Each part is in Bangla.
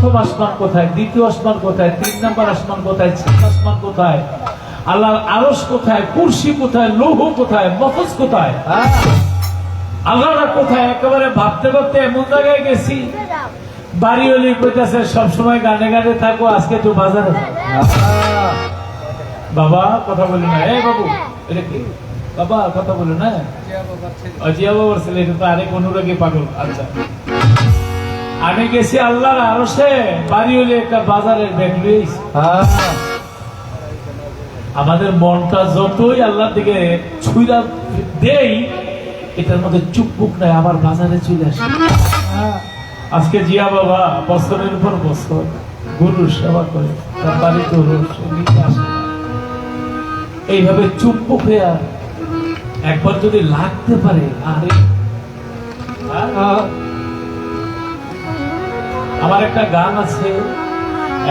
প্রথম আসমান কোথায়, দ্বিতীয় আসমান কোথায়, 3 নম্বর আসমান কোথায়, 4 আসমান কোথায়, আল্লাহর আরশ কোথায়, কুরসি কোথায়, লৌহ কোথায়, মফজ কোথায়, আল্লাহরা কোথায়, একেবারে ভাবতে ভাবতে এমন জায়গায় গেছি বাড়ি হলি কইতাছে সবসময় গানে গানে থাকো, আজকে তো বাজারে বাবা কথা বলি না। এ বাবু এটা কি বাবা কথা বলি না, জিয়া বাবার ছেলে, এটা তো আরেক অনুরাগী পাগল। আচ্ছা আমি গেছি আল্লাহর আরশে, বাড়ি হলে একটা বাজারের ব্যাগ লইছি। আমাদের মনটা যতই আল্লাহর দিকে ছুঁড়া দেই, এটার মধ্যে চুপবুক নাই, আবার বাজারে চলে আসে। আজকে জিয়া বাবা বছরের পর বছর গরুর সেবা করে, তার বাড়িতে আসে এইভাবে চুপবুক হয়ে একবার যদি লাগতে পারে। আরে আমার একটা গান আছে,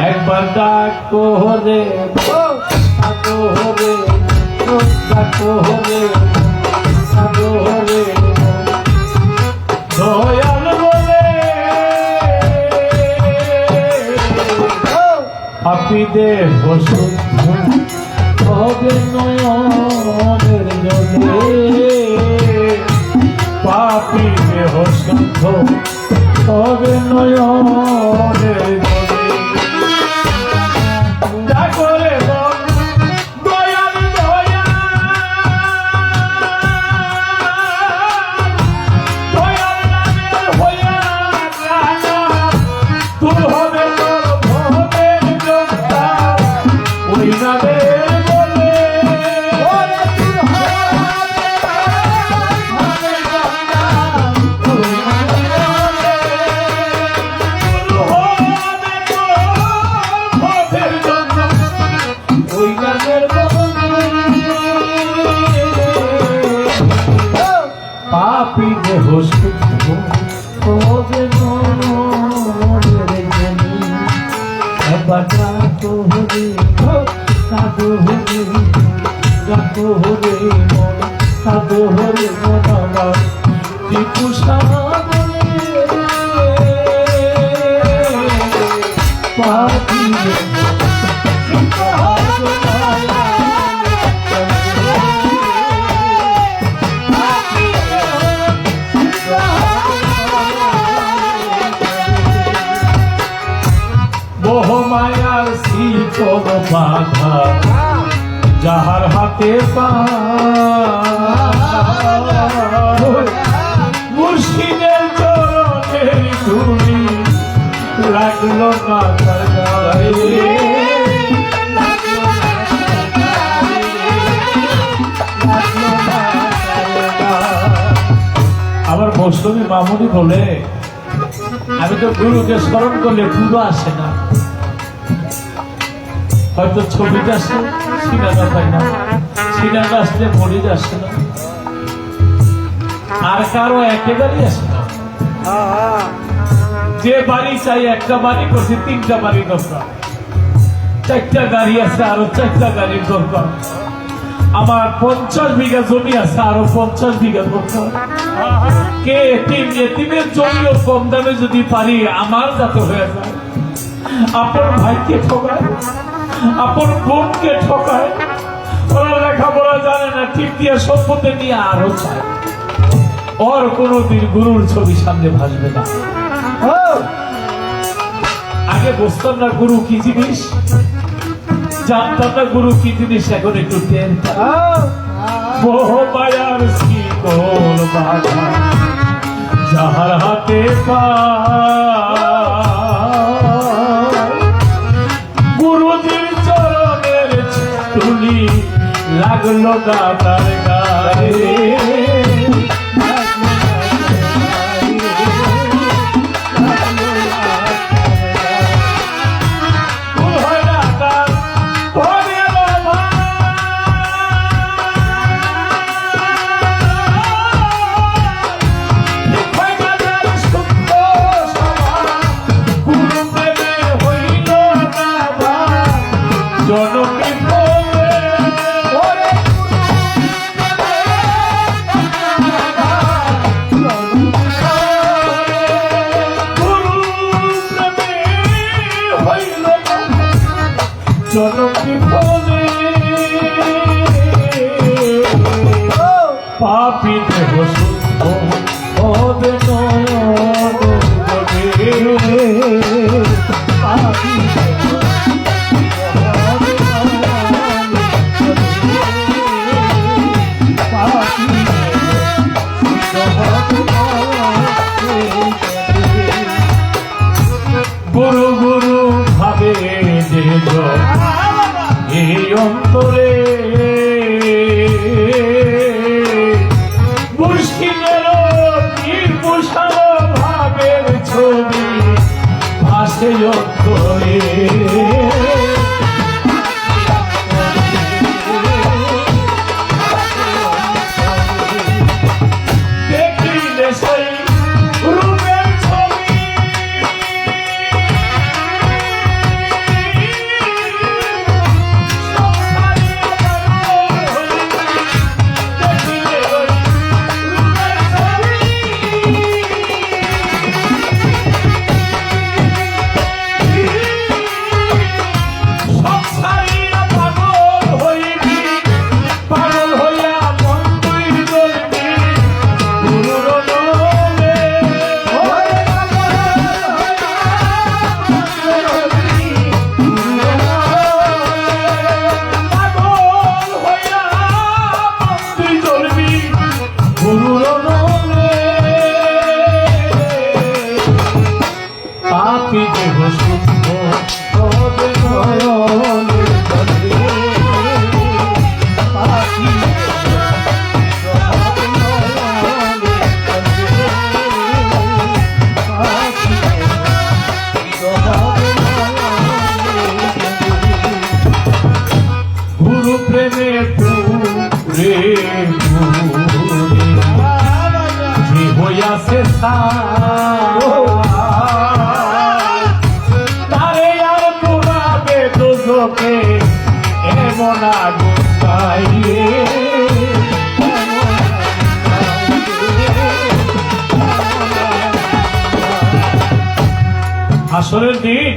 একবার ডাকো রে ডাকো রে ডাকো রে ডাকো রে দয়াল বলে আপনি দেহ শুদ্ধ হবে নয়নের জলে, পাপি দেহ শুদ্ধ হবে নয়নের জলে। ডাকো রে দয়াল দয়াল দয়াল নামের হইয়া রানা, তুই হবে তোর ভবের যোদ্ধা, ওই নামের পাপি দেহ শুদ্ধ হবে নয়নের জলে, একবার ডাকো রে ডাকো রে ডাকো রে মন, ডাকো রে মন আমার টিপু সাগরে, পাপি মায়ার শীতল বাধা যাহার হাতে মুর্শিদের চরণের ধুলি লাগলো না তার গায়ে, আমার মৌসুমী মামুনি বলে আমি তো গুরুকে স্মরণ করলে পুরো আসে না, হয়তো ছবিটা আসে সিনেমা পাই না, সিনেমা আসলে মরিদ আসে না, আর কারো একেবারেই আসে না। যে বাড়ি চাই একটা বাড়ি করছে, 3টা বাড়ি দরকার, 4টা গাড়ি আছে, আরো 4টা গাড়ির দরকার, আমার 50 বিঘা জমি আছে, আরো 50 বিঘা দরকার। কে এতিমের জমিও কম দামে যদি পারি আমার যাতে হয়ে যায়। আপন ভাইকে ঠকায়, আপন বোনকে ঠকায়, ওরা লেখাপড়া জানে না, ঠিক দিয়ে সম্পত্তি নিয়ে আরো চায়, ওর কোনদিন গুরুর ছবি সামনে ভাসবে না। আগে বুঝতাম না গুরু কি জিনিস, জানতাম না গুরু কি জিনিস, এখন একটু টের মোহ মায়ার শীতল বাধা যাহার হাতে গুরুজির চরণের তুলি লাগলো না তার গায়ে, জনম বিফলে পাপি দেহ শুদ্ধ হবে নয়ন জলে। পাপি গুরু গুরু ভাবে যে এই অন্তরে মুশকিলের নির্মূষণ ভাবের ছবি ভাসে অন্তরে। দেখিলে সেই রূপের ছবি পাপি দেহ শুদ্ধ হবে নয়ন জলে। পাপি গুরু প্রেমে পুরে যে হইয়াছে তারে আর পুরাবে দুজকে এমন আগুন পাইয়ে। হাসরের দিন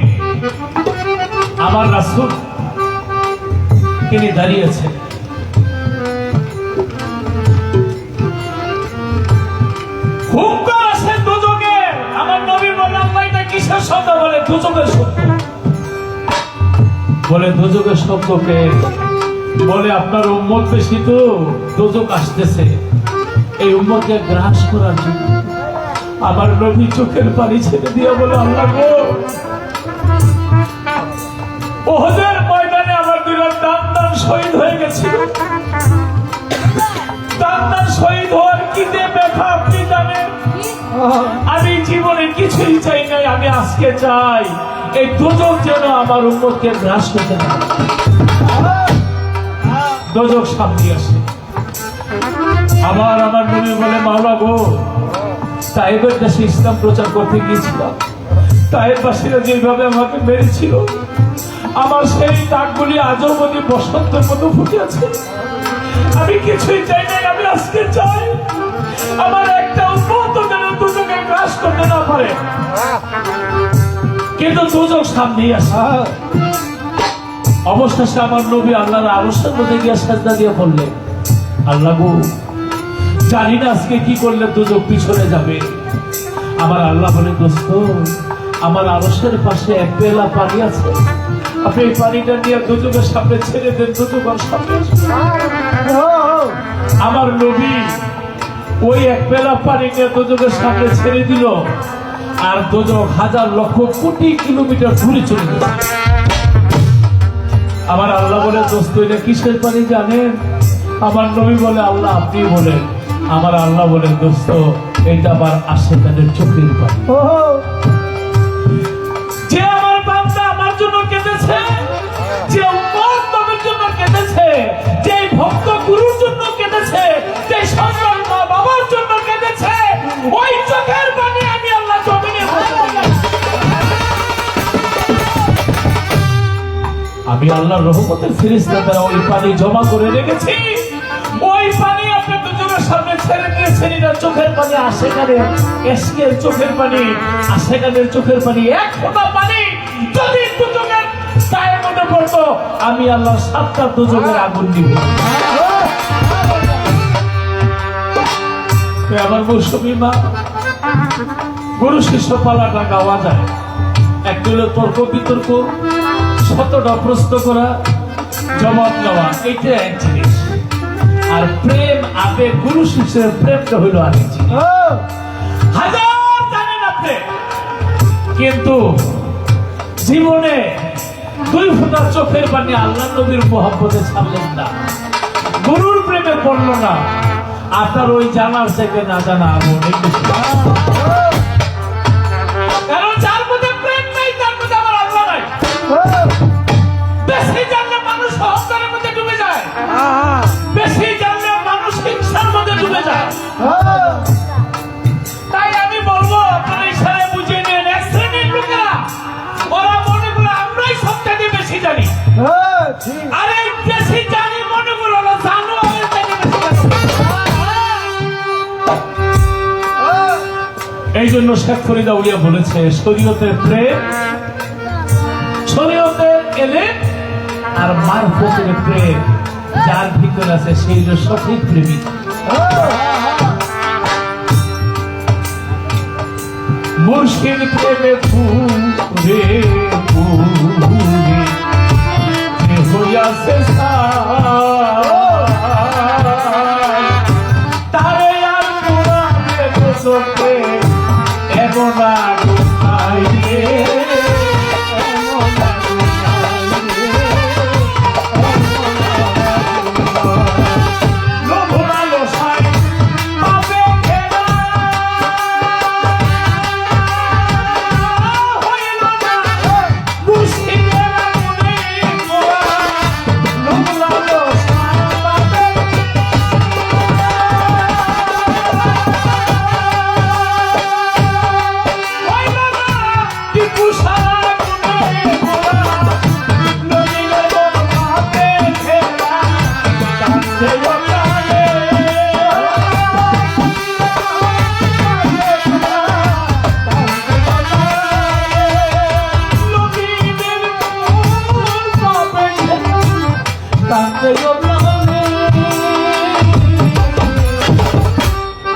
আমার রাসূল তিনি দাঁড়িয়েছেন। হুঙ্কার আছে দুজকের। আমার নবী বলে আল্লাহ এটা কিসের শব্দ? বলে দুজকের শব্দ। বলে দুজকের শব্দকে বলে আপনার উম্মত বেশি তো দুজক আসতেছে এই উম্মতকে গ্রাস করার জন্য। আমার নবী চোখের পানি ছেড়ে দিয়ে বলে আল্লাহ গো, ওহদের ময়দানে আমার দুইটা দান শহীদ হয়ে গেছিল। দান শহীদ হওয়ার কি যে ব্যথা আপনি জানেন। আমি জীবনে কিছুই চাই নাই, আমি আজকে চাই এই দুজক যেন আমার উম্মতকে গ্রাস করতে না। দুজক সামনে আসে। আবার আমার নবী বলে মাওলা গো, তায়েবের দেশে ইসলাম প্রচার করতে গিয়েছিলাম, তায়েববাসীরা যেভাবে আমাকে মেরেছিল আমার সেই দাগগুলি আজও মনে বসন্তের মতো ফুটে আছে। আমি কিছুই চাই নাই, আমি আজকে চাই আমার একটা উন্নত যেন দুজকে গ্রাস করতে না পারে। কিন্তু দুজক সামনেই আসে। অবশেষে আমার নবী আল্লাহর আরশের মধ্যে গিয়ে সাজদা দিয়ে বললেন আল্লাহ গো, জানি না আজকে কি করলে দুজক পিছনে যাবে। আমার আল্লাহ বলে দোস্ত, আমার আরশের পাশে এক পেলা পানি আছে, আপনি এই পানিটা নিয়ে দুজকের সামনে ছেড়ে দেন, দুজকের সামনে আমার নবী ওই এক পেলা পানি নিয়ে দুজকের সামনে ছেড়ে দিল। আর দুজক হাজার লক্ষ কোটি কিলোমিটার দূরে চলে গেল। আমার আল্লাহ বলে দোস্ত এটা কিসের পানি জানেন? আমার নবী বলে আল্লাহ আপনি বলেন। আমার আল্লাহ বলে দোস্ত এটা আবার আশেকাদের চোখের পানি। যে আমার বান্দা আমার জন্য কেঁদেছে, যে উম্মত নবীর জন্য কেঁদেছে, যে ভক্ত গুরুর জন্য কেঁদেছে, যে সন্তান মা বাবার জন্য কেঁদেছে, ওই চোখের পানি আমি আল্লাহ জমিনে আমি আল্লাহর রহমতের ফেরেশতা দ্বারা ওই পানি জমা করে রেখেছি। ওই পানি আপনি দুজনের সামনে ছেড়ে দিয়েছেন। এটা চোখের পানি, আশেকানের এশকের চোখের পানি, আশেকানের চোখের পানি, এক ফোঁটা পানি যদি দুজনের গায়ের মধ্যে করতো আমি আল্লাহ 7টা দোজখের আগুন দিব। আমার মৌসুমী মা গুরু শিষ্য পালাটা গাওয়া যায়, একটা হলো তর্ক বিতর্ক, শতটা প্রশ্ন করা, জবাব দেওয়া, এটা এক জিনিস। আর প্রেম আবেগ গুরু শিষ্যের প্রেমটা হইল আরেক জিনিস। হাজার জানেন আপনি, কিন্তু জীবনে 2 ফোঁটা চোখের পানি আল্লাহ নবীর মোহাব্বতে ছাড়লেন না, গুরুর প্রেমে পড়ল না। আপনার ওই জানার থেকে না জানা আগুন অনেক বেশি। কারণ যার মধ্যে প্রেম নেই তার মধ্যে আমার আল্লাহ নাই। বেশি জানলে মানুষ অহংকারের মধ্যে ডুবে যায়, বেশি জানলে মানুষ হিংসার মধ্যে ডুবে যায়। তাই আমি বলবো আপনারা ইশারায় বুঝিয়ে নেন, এক শ্রেণীর লোকেরা ওরা মনে করে আমরাই সবথেকে বেশি জানি, আর এই বেশি জানি মনে করে ওরা জানো আমাদের থেকে বেশি জানি। এই জন্য শেখ ফরিদা উলিয়া বলেছে শরীয়তের প্রেম, শরীয়তের এলেম আর মারফতের প্রেম যার ভিতর আছে সেই হলো সঠিক প্রেমিক। মুর্শিদ প্রেমে পুরে পুরে হইয়াছে তারে আর পুরানে চোখে এমন আগুন আইরে,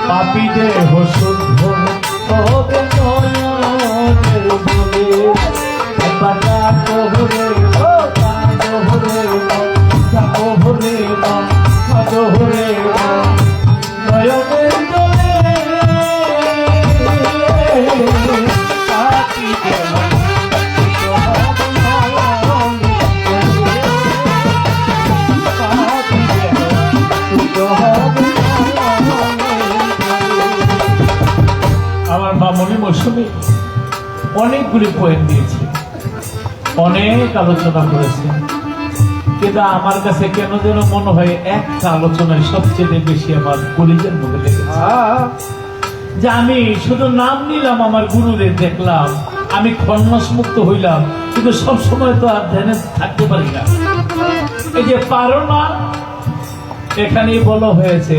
পাপি দেহ শুদ্ধ হবে নয়নের বলে, একবার ডাকো হরে কাঁদো হরে ডাকো হরে কাঁদো হরে নয়নের জলে। পাপি দেহ আমার মামনি মৌসুমী অনেকগুলি পয়েন্ট দিয়েছে, অনেক আলোচনা করেছে, কিন্তু আমার কাছে কেন যেন মনে হয় একটা আলোচনায় সবচেয়ে বেশি আমার কলিজের মধ্যে লেগেছে, যে আমি শুধু নাম নিলাম, আমার গুরুরে দেখলাম, আমি খন্নস মুক্ত হইলাম, কিন্তু সব সময় তো আর ধ্যানে থাকতে পারি না। এই যে পারো না, এখানেই বলা হয়েছে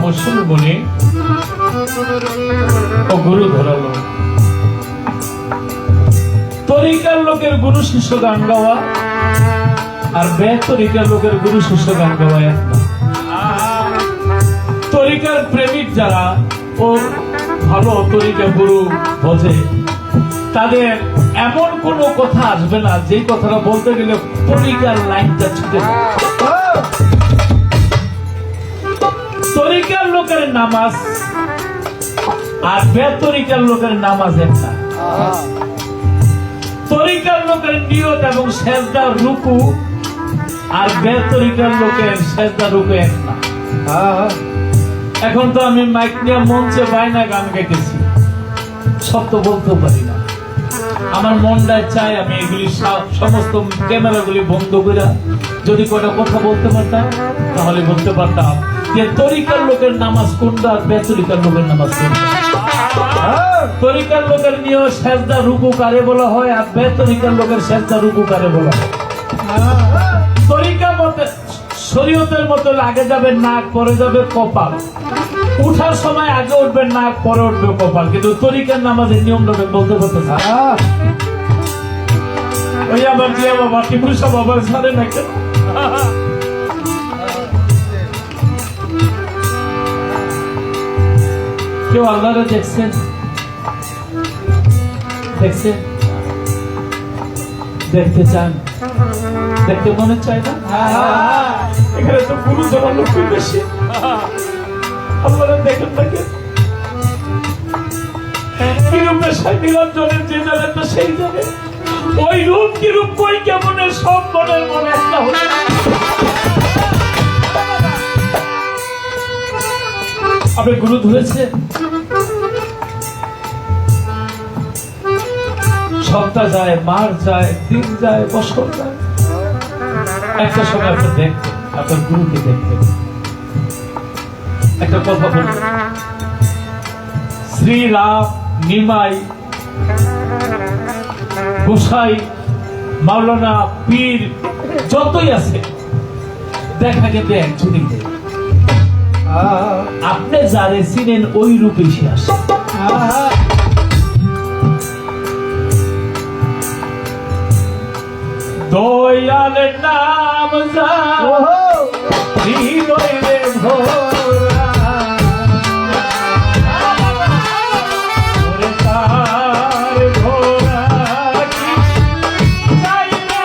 মুসলমানি ও গুরু ধরালো। তরিকার লোকের গুরু শিষ্য গান গাওয়া আর বেতরিকার লোকের গুরু শিষ্য গান গাওয়া এক না। তরিকার প্রেমিক যারা ও ভালো তরিকা গুরু বোঝে, তাদের এমন কোন কথা আসবে না যে কথাটা বলতে গেলে তরিকার লাইনটা ছুটে যায়। তরিকার লোকের নামাজ আর বেতরিকার লোকের নামাজ একটা। তরিকার লোকের নিয়ত এবং সেজদার রুকু আর বেতরিকার লোকের সেজদার রুকু একটা। এখন তো আমি মাইক নিয়ে মঞ্চে বাইনা গান গাইতেছি, সব তো বলতে পারি না। আমার মনটায় চাই আমি এগুলি সমস্ত ক্যামেরাগুলি বন্ধ করে যদি কোনো কথা বলতে পারতাম তাহলে বলতে পারতাম যে তরিকার লোকের নামাজ কোনটা আর বেতরিকার লোকের নামাজ কোনটা। তরিকার লোকের নিয়ত সেজদা রুকু কারে বলা হয় আর বেতরিকার লোকের সেজদা রুকু কারে বলা হয়। তরিকা মতে শরীয়তের মতো আগে যাবে নাক, পরে যাবে কপাল, উঠার সময় আগে উঠবে নাক, পরে উঠবে কপাল। কিন্তু তরিকার নামাজের নিয়ম রবে বলতে বলতে ওই আবার যে বাবা টিপুর সব আবার ছাড়ে না কেন? কেউ আল্লাহরে দেখছেন? দেখছেন? দেখতে চান? দেখতে মনে চায় না? এখানে তো গুরু ধরা লোক বেশি। আপনারা দেখেন তাকে কিরূপ নেশায় নিরঞ্জনের যে জানে তো সেই জানে। ওই রূপ কিরূপ কই কেমনের সব মনের মনে একটা হল। আপনি গুরু ধরেছে সপ্তাহ যায়, মাস যায়, দিন যায়, বছর যায়, একটা সময় আপনি দেখতেন আপনার গুরুকে দেখতেন। একটা কথা বলবেন, শ্রীরাম, নিমাই, গোসাই, মাওলানা, পীর যতই আছে দেখা কিন্তু একজনই। আপনি যারে চিনেন ওই রূপে সে আসে। দয়াল নাম যা হৃদয় রে ভোরা, ওরে তার ভোরা কি চাইলে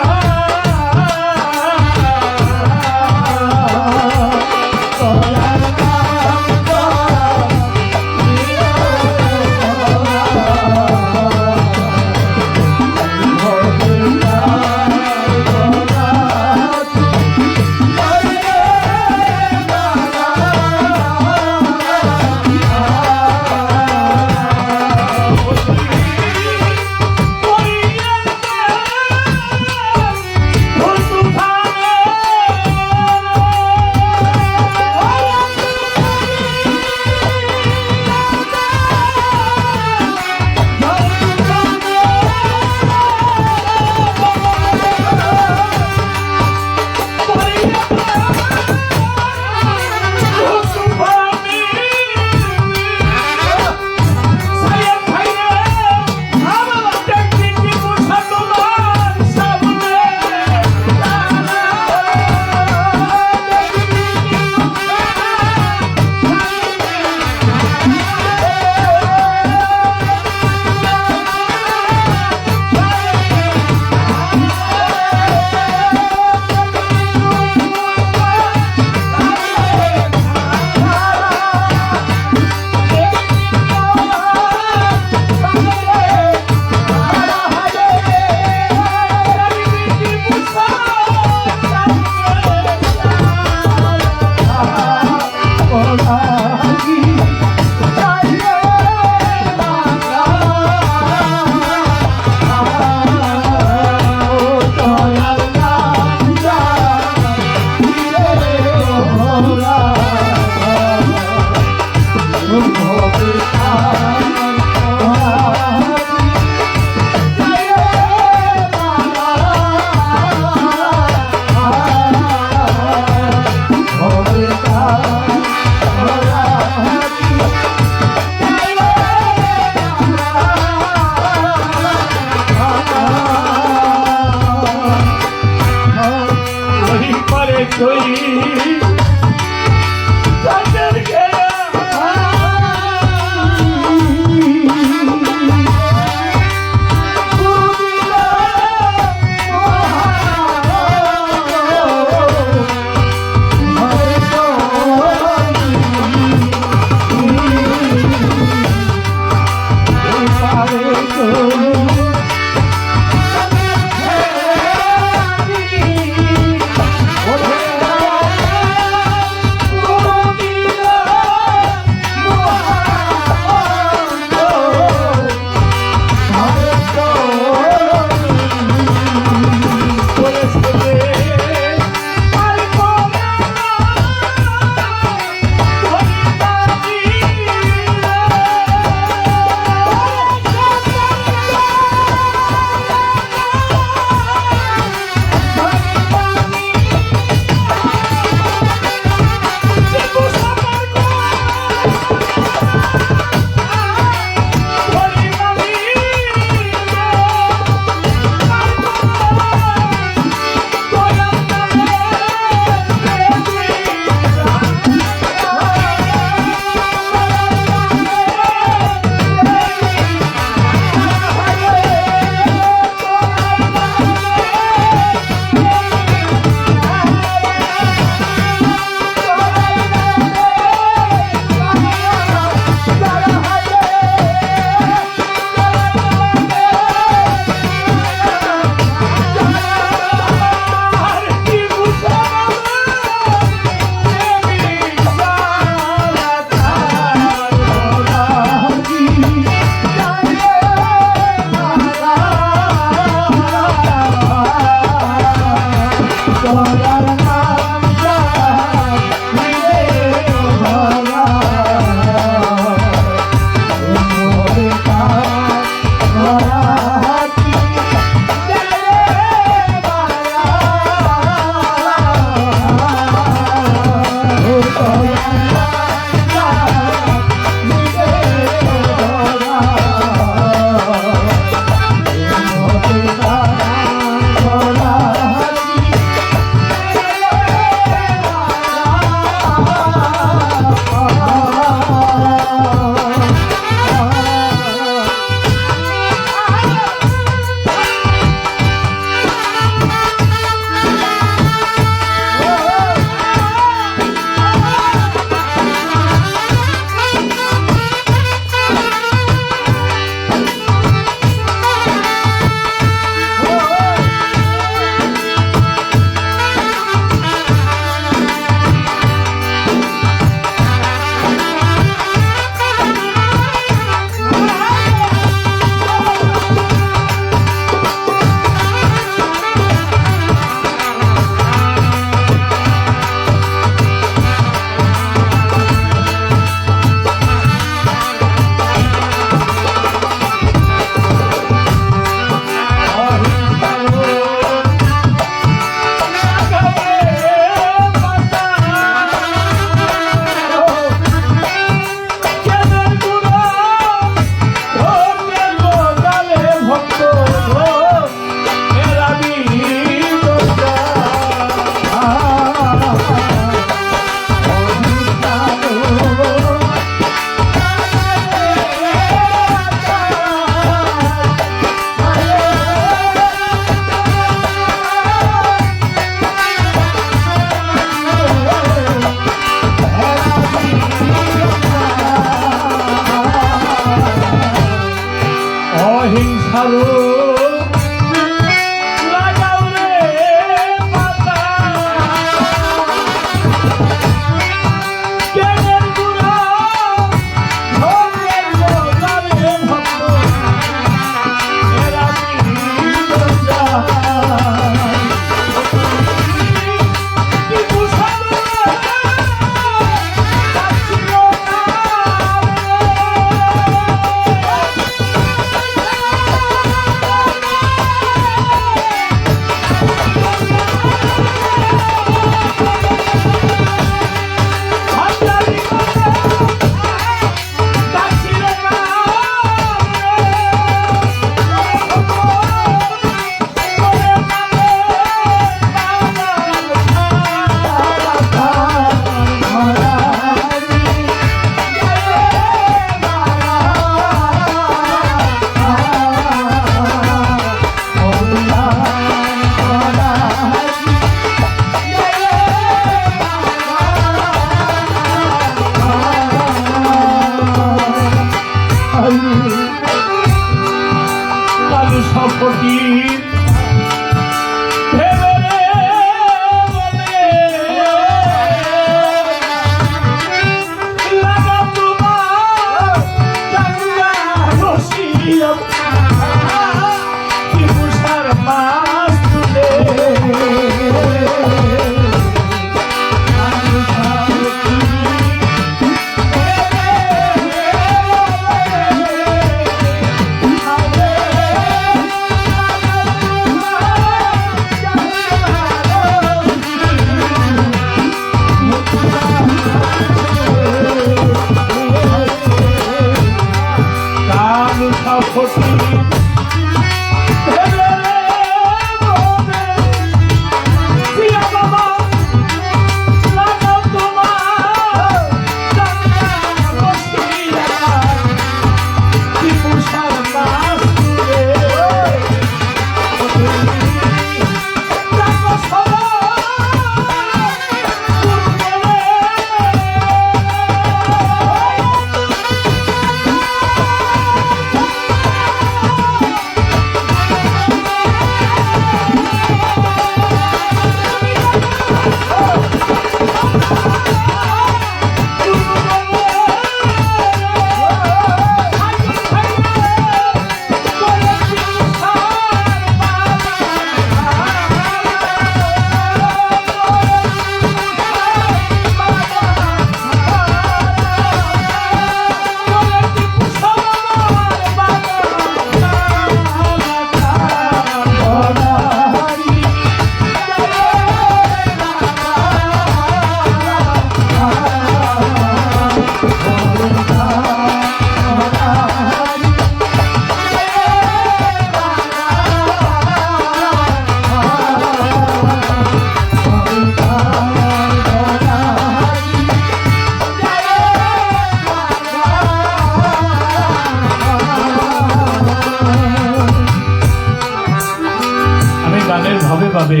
গানের ভাবে ভাবে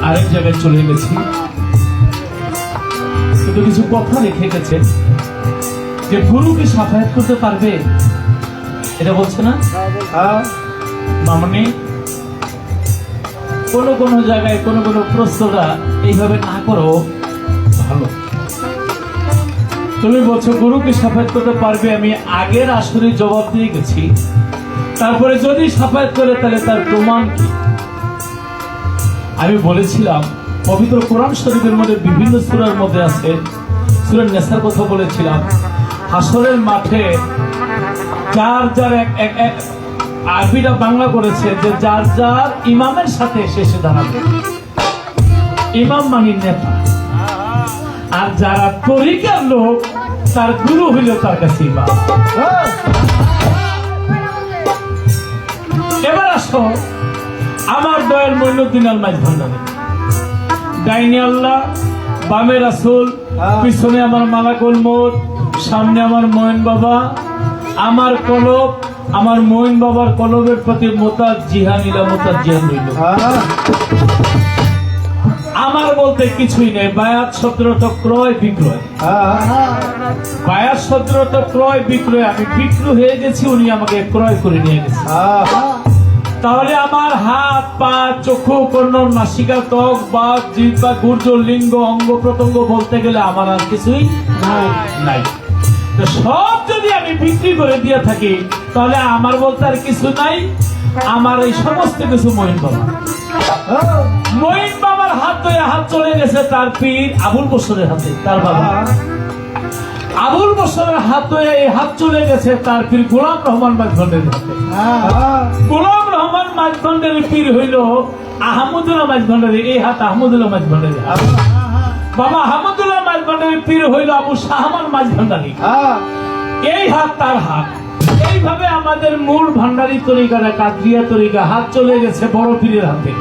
আরেক জায়গায় চলে গেছি, কিন্তু কিছু কথা রেখে গেছে যে গুরু কি সাফায়াত করতে পারবে, এটা বলছে না মামনি। কোনো কোনো জায়গায় কোনো কোনো প্রশ্নটা এইভাবে না করো ভালো। তুমি বলছো গুরুকে সাফায়াত করতে পারবে, আমি আগের আসরে জবাব দিয়ে গেছি। তারপরে যদি সাফায়াত করে তাহলে তার প্রমাণ কি? আমি বলেছিলাম পবিত্র কোরআন শরীফের মধ্যে বিভিন্ন সূরার মধ্যে আছে, সূরা নেসার কথা বলেছিলাম, হাসরের মাঠে যার যার আরবিটা বাংলা করেছে যে যার যার ইমামের সাথে শেষে দাঁড়াবে, ইমাম মানে নেতা, আর যারা তরিকার লোক তার গুরু হইল তার কাছে ইমাম। এবার আসো আমার দয়াল মঈনুদ্দিন আল মাইজ ভান্ডারী, ডাইনে আল্লাহ, বামে রাসূল, পিছনে আমার মালাকুল মউত, সামনে আমার মঈন বাবা, আমার কলব, আমার মঈন বাবার কলবের প্রতি মোতাজ্জিহান ইলা মোতাজ্জিহান হইল। আমার বলতে কিছুই নেই, বায়াত শব্দটা ক্রয় বিক্রয়, বায়াত শব্দটা ক্রয় বিক্রয়, আমি বিক্রয় হয়ে গেছি, উনি আমাকে ক্রয় করে নিয়ে গেছে। তাহলে আমার হাত, পা, চক্ষু, কর্ণ, নাসিকা, ত্বক, বাক, জিহ্বা, গুর্জ, লিঙ্গ, অঙ্গ প্রত্যঙ্গ বলতে গেলে আমার আর কিছুই নাই। সব যদি আমি বিক্রি করে দিয়ে থাকি তাহলে আমার বলতে আর কিছু নাই। আমার এই সমস্ত কিছু মঈন বাবা, মঈন বাবার হাত ধরে হাত চলে গেছে তার পীর আবুল বসরের হাতে, তার বাবা আবুল বসরের হাত ধরে এই হাত চলে গেছে তার পীর গোলাম রহমান মাঝখণ্ডের হাতে। গোলাম রহমান মাঝখণ্ডের পীর হইল আহমদুল্লাহ মাঝখণ্ডের, এই হাত আহমদুল্লাহ মাঝখণ্ডের হাত। বাবা আহমদুল্লাহ মাঝখণ্ডের পীর হইল আবু শাহমান মাঝখণ্ডারী, এই হাত তার হাত। এইভাবে আমাদের মূল ভান্ডারী তরিকাটা কাদরিয়া তরিকা হাত চলে গেছে বড় পীরের হাতে।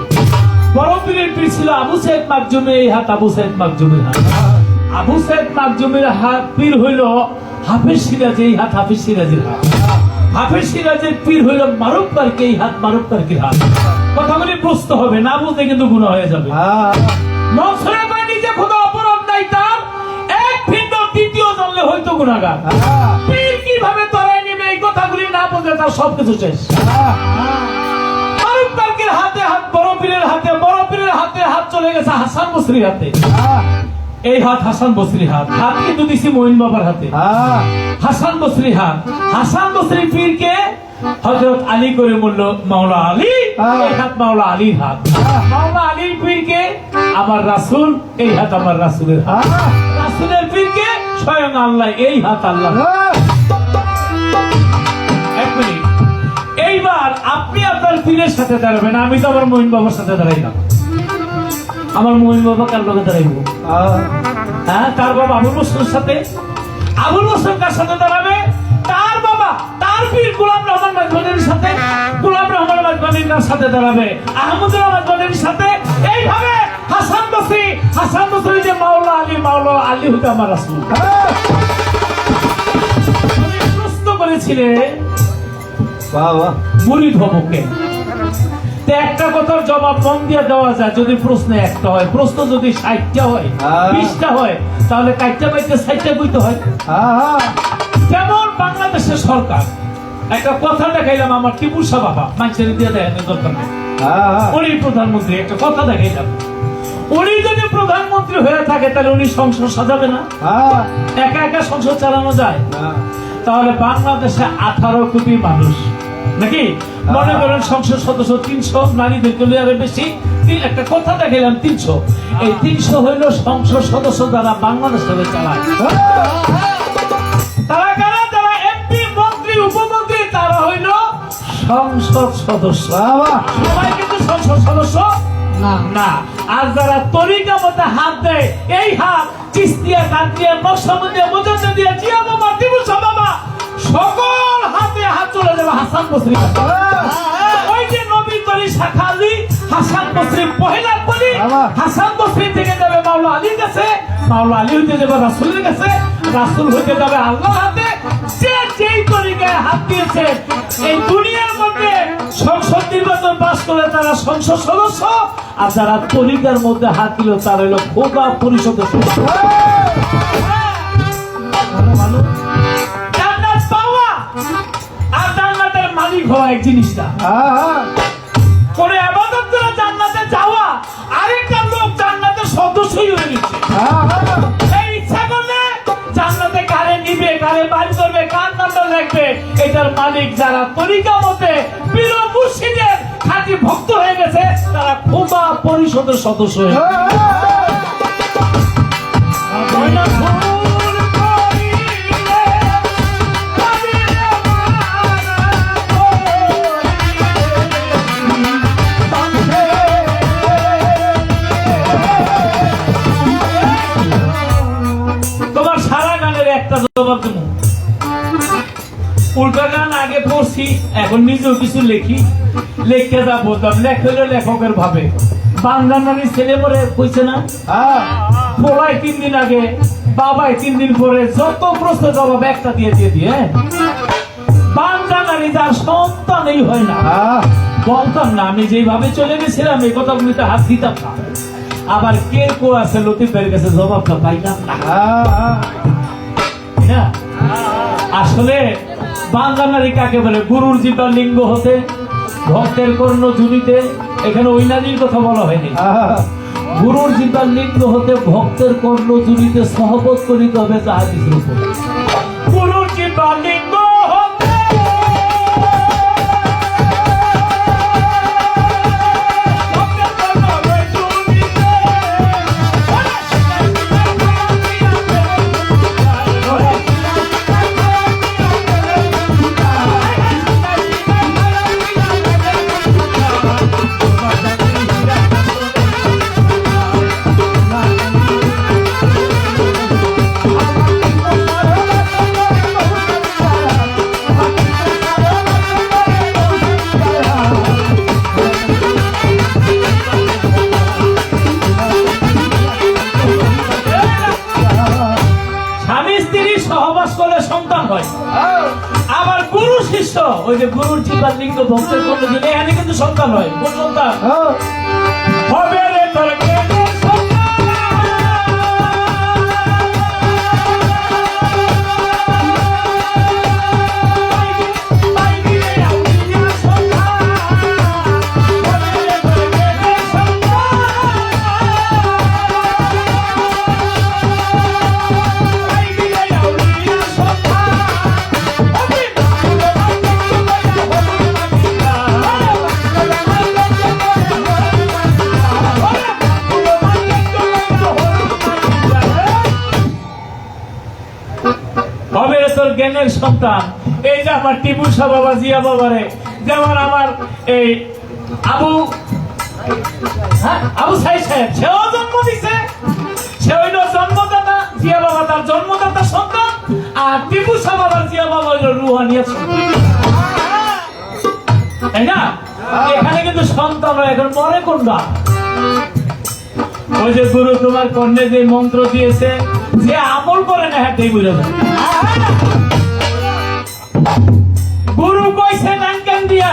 বড় পীরের পীর ছিল আবু সাইদ মাকজুমি, এই হাত আবু সাইদ মাকজুমির হাত। আবু সাইদ মাকজুমির হাত পীর হইল হাফেজ সিরাজ, এই হাত হাফেজ সিরাজের হাত। হাফেজ সিরাজের পীর হইল মারুফ পারকি, এই হাত মারুফ পারকির হাত। কথাগুলি প্রশ্ন হবে, না বুঝতে কিন্তু গুনাহ হয়ে যাবে। নসরে কয় নিজে খোদা অপরাধ নাই তার, এক ভিন্ন দ্বিতীয় জানলে হয়তো গুনাহগার। পীর কিভাবে তরাই নেবে এই কথাগুলি না বুঝলে তার সবকিছু শেষ। মারুফ পারকির হাতে হাত বড় পীরের হাতে, বড় পীরের হাতে হাত চলে গেছে হাসান বসরির হাতে, এই হাত হাসান বসরি হাত। হাত কিন্তু দিছি মঈন বাবার হাতে, হাসান বসরি হাত। হাসান বসরি পীরকে হযরত আলী করে বলল মাওলা আলী, এই হাত মাওলা আলীর হাত। মাওলা আলীর পীরকে আমার রাসূল, এই হাত আমার রাসূলের হাত। রাসূলের পীরকে স্বয়ং আল্লাহ, এই হাত আল্লাহ। এক মিনিট, এইবার আপনি আপনার পীরের সাথে দাঁড়াবেন, আমি তো আমার মঈন বাবার সাথে দাঁড়াইলাম। আমার মঈন বাবা কার লগে দাঁড়াইব? হ্যাঁ, তার বাবা আবুল বসরের সাথে। আবুল বসর কার সাথে দাঁড়াবে? তার বাবা, তার পীর গোলাম রহমান মাঝখণ্ডের সাথে। গোলাম রহমান মাঝখণ্ডের সাথে দাঁড়াবে আহমদুল্লাহ মাঝখণ্ডের সাথে। এইভাবে হাসান বসরি, হাসান বসরি যে মাওলা আলী, মাওলা আলী হইতে আমার রাসূল। তুমি প্রশ্ন করেছিলে মুরিদ হবো কে? একটা কথার জবাব মন দিয়ে দেওয়া যায় যদি প্রশ্ন একটা হয়। প্রশ্ন যদি 60টা হয়, 20টা হয়, তাহলে কাইটা বাইতে 60টা বইতে হয়। যেমন বাংলাদেশের সরকার, একটা কথা দেখাইলাম আমার টিপু শাহ বাবা, মানুষের দিয়ে দেয় দরকার নেই, উনি প্রধানমন্ত্রী, একটা কথা দেখাইলাম। উনি যদি প্রধানমন্ত্রী হয়ে থাকে তাহলে উনি সংসদ সাজাবে না? একা একা সংসদ চালানো যায়? তাহলে বাংলাদেশে 18 কোটি মানুষ, নাকি মনে করেন সংসদ সদস্য 300, নারীদের তুলনায় বেশি। একটা কথা দেখাইলাম 300, এই 300 হইল সংসদ সদস্য যারা বাংলাদেশে চালায়। তারা কারা? যারা এমপি, মন্ত্রী, উপমন্ত্রী, তারা হইল সংসদ সদস্য। সবাই কিন্তু সংসদ সদস্য না। আর যারা তরিকা মতে হাত দেয়, এই হাত চিস্তিয়া, কান্দিয়া, নকশবন্দিয়া, মুজাদ্দিদিয়া, জিয়া বাবা, টিপু শাহ বাবা, সকল হাতে হাত চলে যাবে হাসান বসরি। ওই যে নবী তরি শাখা আলী, হাসান বসরি পহেলা বলি, হাসান বসরি থেকে যাবে মাওলা আলীর কাছে, মাওলা আলী হইতে যাবে রাসূলের কাছে, রাসূল হইতে যাবে আল্লাহর হাতে। যে যেই তরিকায় হাত দিয়েছে এই দুনিয়ার মধ্যে নির্বাচন পাস করে তারা সংসদ সদস্য, আর যারা তরিকার মধ্যে হাত দিল তারা হলো খোদা পরিষদের সদস্য। জান্নাত পাওয়া আর জান্নাতের মালিক হওয়া এক জিনিসটা। করে আবাদত করে জান্নাতে যাওয়া, আরেকটা লোক জান্নাতের সদস্যই হয়ে গেছে। এই ইচ্ছা করলে জান্নাতে কারে নিবে, কারে বাড়ি করবে, কার নামটা লিখবে, এটার মালিক যারা তরিকা মতে পীর মুর্শিদের খাঁটি ভক্ত হয়ে গেছে, তারা খোদা পরিষদের সদস্য হয়ে গেছে। তোমার সারা গানের একটা জবাব দেবো। উল্টা গান আগে পড়ছি, এখন নিজেও কিছু লেখি, লেখতে যা বলতাম লেখলে লেখকের ভাবে। বাংলা নারী ছেলে মরে কইছে না, পড়াই 3 দিন আগে, বাবাই 3 দিন পরে, যত প্রশ্ন জবাব একটা দিয়ে দিয়ে বাংলা নারী যার সন্তানই হয় না। বলতাম না আমি যেভাবে চলে গেছিলাম এই কথাগুলিতে হাত দিতাম না। আবার কে কো আছে লতিফ ভাইয়ের কাছে জবাবটা পাইলাম না। আসলে বাংলা নারী কাকে বলে? গুরুর জিব্বার লিঙ্গ হতে, ভক্তের কর্ণ ঝুলিতে, এখানে ওই নারীর কথা বলা হয়নি। গুরুর জিব্বার লিঙ্গ হতে, ভক্তের কর্ণ ঝুলিতে সহবত করিতে হবে তাহাদিসের উপর। গুরুর জিব্বার লিঙ্গ হতে সন্তান হয়। আবার গুরু শিষ্য, ওই যে গুরুর জিব্বার লিঙ্গ ভক্তের কর্ণ ঝুলি, এখানে কিন্তু সন্তান হয়। কোন সন্তান হবে রে তোর জ্ঞানের সন্তান। এই যে আমার টিপু শাহ বাবা, জিয়া বাবারে, যেমন আমার এই আবু সাইদ সাহেব, সেও জন্ম দিছে, সে হইল জন্মদাতা, জিয়া বাবা তার জন্মদাতা সন্তান, আর টিপু শাহ বাবার জিয়া বাবা হইল রুহানিয়া সন্তান, তাই না? এখানে কিন্তু সন্তান এখন মরে কোনটা? ওই যে গুরু তোমার কর্ণে যে মন্ত্র দিয়েছে, যে আমল করে না হাতেই বুঝে যায়। গুরু কইছে নানকান দিয়া,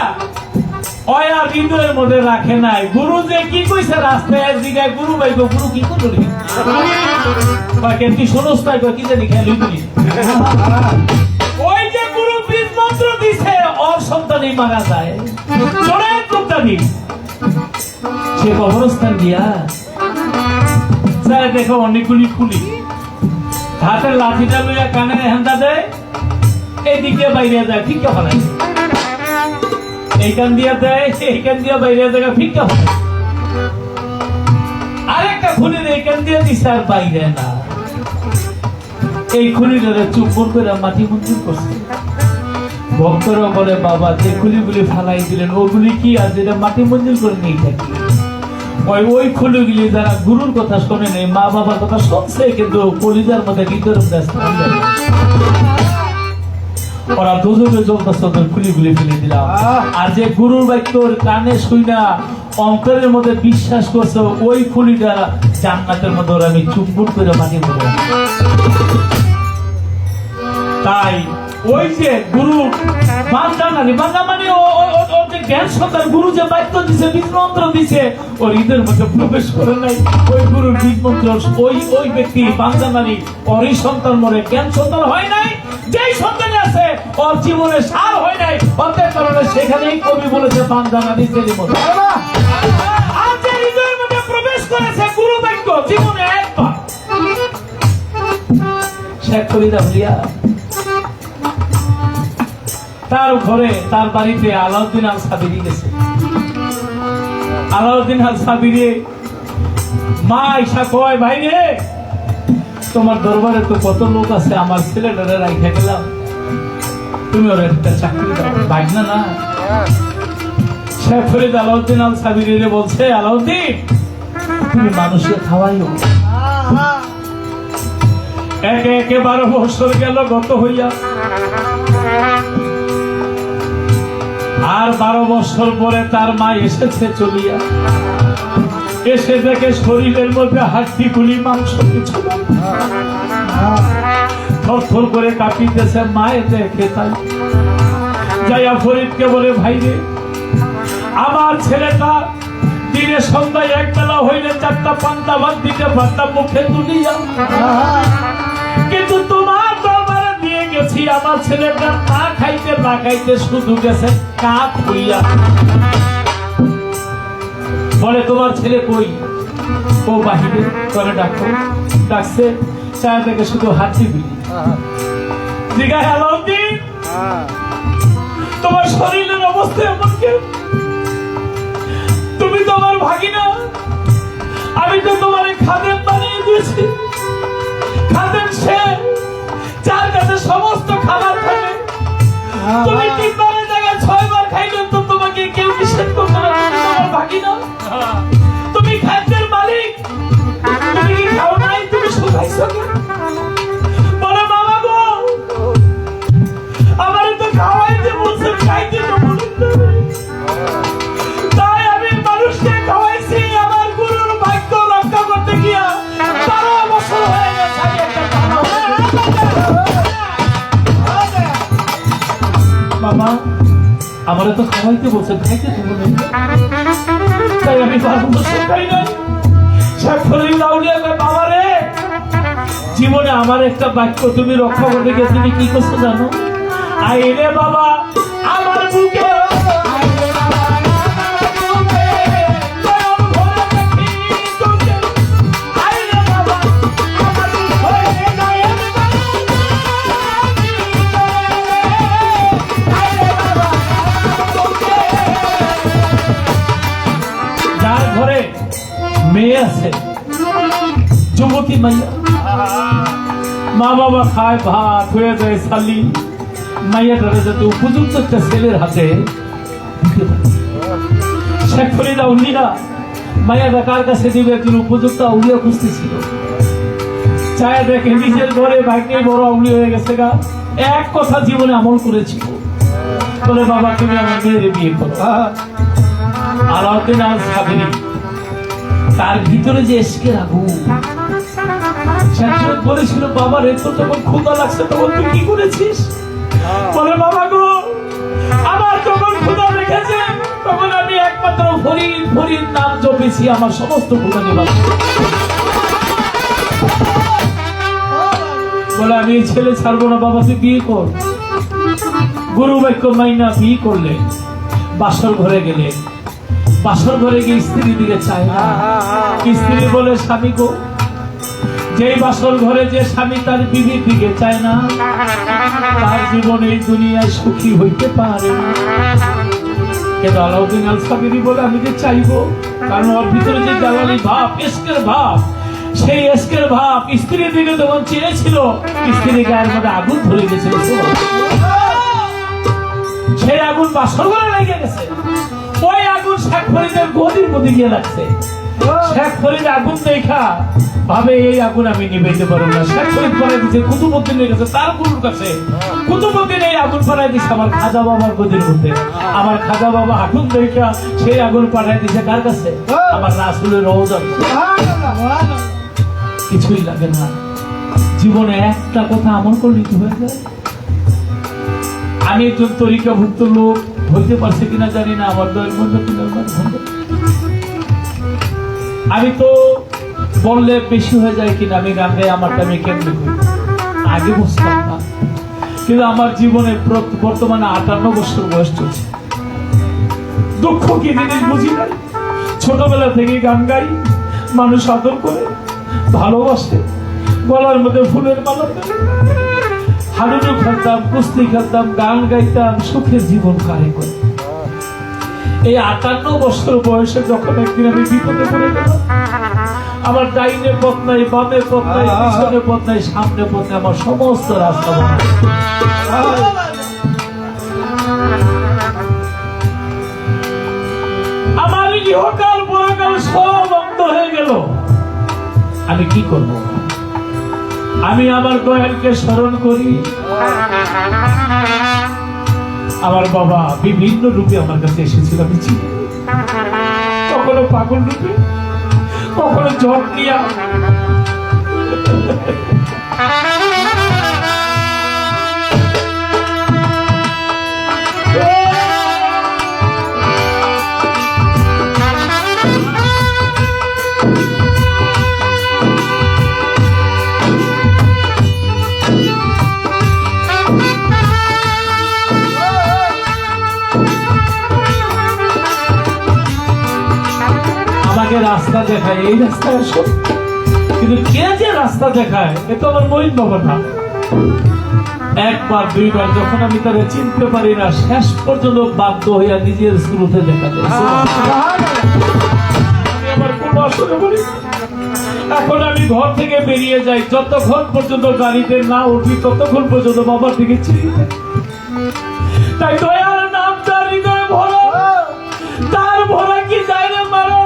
ওই আর হৃদয়ের মধ্যে রাখে নাই। গুরু যে কি কইছে রাস্তায় জিগায়, গুরু ভাই গুরু কি করলি কি শোনস নাই, কি জানি খেয়ালি করি। ওই যে গুরু বীজ মন্ত্র দিছে, ওর সন্তানই মারা যায়। চোরের প্রত্যাদি সে কবরস্থান দিয়া যায়, দেখো অনেকগুলি খুলি, হাতের লাঠিটা লইয়া কানে হেন্দা দেয়, এইদিকে বাইরে যায়, ফিক্কা ফেলায়, এইখান দিয়া দেয়, এইখান দিয়া বাইরে যায়, ফিক্কা ফেলায়। আরেকটা খুলি এইখান দিয়ে দিছে, আর বাইরে না। এই খুলিটারে চুম্বন করে মাটি মঞ্জুর করছে। ভক্তরা বলে, বাবা যে খুলিগুলি ফালাই দিলেন ওগুলি কি? আর যেটা মাটি মঞ্জুর করে নিয়ে থাকি, ওই খুলিগুলি যারা গুরুর কথা শোনে নেই, মা বাবার কথা শুনছে, কিন্তু কলিজার মধ্যে হৃদয়ের ওরা দুজনে জলদস্তর খুলিগুলি ফেলে দিলাম। আর যে গুরুর বাক্যর কানে শুই না, অন্তরের মধ্যে বিশ্বাস করছে, ওই খুলিটা জান্নাতের মধ্যে ওরা আমি চুম্বন করে মাটি মধ্যে। তাই ওই যে গুরু বান্দা নারী বান্দা মানে ওর যে জ্ঞান সন্তান গুরু যে বাক্য দিছে বীজ মন্ত্র দিছে ওর হৃদয়ের মধ্যে প্রবেশ করে নাই ওই গুরুর বীজ মন্ত্র ওই ব্যক্তি বান্দা নারী ওরই সন্তান মরে জ্ঞান সন্তান হয় নাই যেই সন্তানে আছে ওর জীবনে সার হয় নাই অর্থের কারণে সেখানেই কবি বলেছে বান্দা নারী জেলি মতো আর যে হৃদয়ের মধ্যে প্রবেশ করেছে গুরু বাক্য জীবনে একবার শেখ ফরিদ আউলিয়া তার ঘরে তার বাড়িতে আলাউদ্দিন আল সাবিরি গেছে আলাউদ্দিন আল সাবিরি মা ঈশা কয় ভাই রে তোমার দরবারে তো কত লোক আছে আমার ছেলেটারে রাইখা গেলাম তুমি ওর একটা চাকরি দাও ভাগনা না শেখ ফরিদ আলাউদ্দিন আল সাবিরি রে বলছে আলাউদ্দিন তুমি মানুষকে খাওয়াইও একে একে 12 বছর গেল গত হইয়া আর 12 বছর পরে তার মা এসেছে চলিয়া এসে দেখে শরীরের মধ্যে হাড্ডি গুলি মাংস কিছু থরথর করে কাঁপিতেছে মায়ের দেখে তাই যাইয়া ফরিদকে বলে ভাই রে আমার ছেলেটা দিনে সন্ধ্যায় এক বেলা হইলে 4টা পান্তা ভাত দিতে ভাতটা মুখে তুলিয়া কিন্তু তোমার দরবারে দিয়ে গেছি আমার ছেলেটা না খাইতে শুধু গেছে কাক হইয়া বলে তোমার ছেলে কই ও বাহিরে করে ডাকো ডাকছে চায় থেকে শুধু হাঁচি বিলি জিজ্ঞাসা আলাউদ্দিন তোমার শরীরের অবস্থা এমন কেন তুমি তোমার ভাগিনা আমি তো তোমার খাদেম বানিয়ে দিয়েছি খাদেম সে যার কাছে সমস্ত খাবার থাকে তুমি 3 বারের জায়গায় 6 বার খাইলে তো তোমাকে কেউ নিষেধ করবে না তুমি তোমার ভাগিনা তুমি খাদ্যের মালিক তুমি কি খাও নাই তুমি শুধাইছো কেন বলে বাবা গো আমারে তো খাওয়াইতে বলছে খাইতে তো বলেন তাই আমি মানুষকে খাওয়াইছি আমার গুরুর বাক্য রক্ষা করতে গিয়া 12 বছর হয়ে গেছে বাবা আমারে তো খাওয়াইতে বলছে খাইতে তো বলেন তাই আমি 12 বছর খাই নাই শেখ ফরিদ আউলিয়া কয় বাবা রে জীবনে আমার একটা বাক্য তুমি রক্ষা করতে গিয়ে তুমি কি করছো জানো আইরে বাবা আমার বুকে যার ঘরে মেয়ে আছে যুবতী মাইয়া মা বাবা খায় ভাত হয়ে যায় শালি মাইয়াটারে যাতে উপযুক্ত একটা ছেলের হাতে শেখ ফরিদ আউলিয়া মাইয়াটা কার কাছে দিবে একজন উপযুক্ত আউলিয়া খুঁজতেছিল চায় দেখে নিজের ঘরে ভাগ্যে বড় আউলিয়া হয়ে গেছে গা এক কথা জীবনে আমল করেছিল বলে বাবা তুমি আমার মেয়ের বিয়ে করো আলাউদ্দিন আল সাবিরি তার ভিতরে যে এশকের আগুন বলেছিল বাবা রে তো যখন ক্ষুধা লাগছে তখন তুই কি করেছিস বলে বাবা গো আমার যখন ক্ষুধা লেগেছে তখন আমি একমাত্র ফরিদ নাম জপেছি আমার সমস্ত ক্ষুধা নিবারণ বলে আমি এই ছেলে ছাড়বো না বাবা তুই বিয়ে কর গুরু বাক্য মাইনা বিয়ে করলে বাসর ঘরে গেলে বাসর ঘরে গিয়ে স্ত্রী দিকে চায় না স্ত্রী বলে স্বামী গো যেই বাসর ঘরে যে স্বামী তার বিবির দিকে চায় না তার জীবনে এই দুনিয়ায় সুখী হইতে পারে কিন্তু আলাউদ্দিন আল সাবিরি বলে আমি যে চাইবো কারণ ওর ভিতরে যে জ্বালানি ভাব এশকের ভাব সেই এশকের ভাব স্ত্রীর দিকে যখন চেয়েছিল স্ত্রীর গায়ের মধ্যে আগুন ধরে গেছিল সেই আগুন বাসর ঘরে লেগে গেছে ওই আগুন শেখ ফরিদের গদির মধ্যে গিয়ে লাগছে শেখ ফরিদ আগুন দেখা ভাবে এই আগুন আমি নিভাইতে পারবো না শেখ ফরিদ পড়াই দিচ্ছে কুতুবউদ্দিনের কাছে তার গুরুর কাছে কুতুবউদ্দিন এই আগুন পড়াই দিচ্ছে আমার খাজা বাবার গদির মধ্যে আমার খাজা বাবা আগুন দেখা সেই আগুন পাঠাই দিচ্ছে কার কাছে আমার রাসূলের রওজা কিছুই লাগে না জীবনে একটা কথা আমল করলে কি হয়ে যায় আমি একজন তরিকাভুক্ত লোক হইতে পারছি কিনা জানি না, আমার দয়ের মধ্যে আমি তো বললে বেশি হয়ে যায় কিনা, আমি গান গাই আমারটা আমি কেমনে করি আগে বুঝতাম না, কিন্তু আমার জীবনে বর্তমানে 58 বছর বয়স চলছে। দুঃখ কি জিনিস বুঝি না, ছোটবেলা থেকে গান গাই, মানুষ আদর করে ভালোবাসে, গলার মধ্যে ফুলের মালা দেয়, হাডুডু খেলতাম, কুস্তি খেলতাম, গান গাইতাম, সুখের জীবন কারে করে। এই 58 বছর বয়সে যখন একদিন আমি বিপদে পড়ে গেলাম, আমার ডাইনে পথ নাই, বামে পথ নাই, পিছনে পথ নাই, সামনে পথ নাই, আমার সমস্ত রাস্তা বন্ধ। আমার ইহকাল পরকাল সব বন্ধ হয়ে গেল। আমি কি করব? আমি আমার দয়ালকে স্মরণ করি। আমার বাবা বিভিন্ন রূপে আমার কাছে এসেছিল, আমি চিনি, কখনো পাগল রূপে, কখনো জ্বর নিয়া, রাস্তা দেখায়, এই রাস্তায় আসো, কিন্তু কে যে রাস্তা দেখায় এ তো আমার মহিন বাবা না। একবার দুইবার যখন আমি তারা চিনতে পারি না, শেষ পর্যন্ত বাধ্য হইয়া নিজের স্রোতে দেখা যায়। আমি আমার কোনো আসলে বলি, এখন আমি ঘর থেকে বেরিয়ে যাই, যতক্ষণ পর্যন্ত গাড়িতে না উঠি ততক্ষণ পর্যন্ত বাবার দিকে চিনি। তাই দয়ার নাম তার হৃদয় ভরা, তার ভরা কি যায় রে মারা,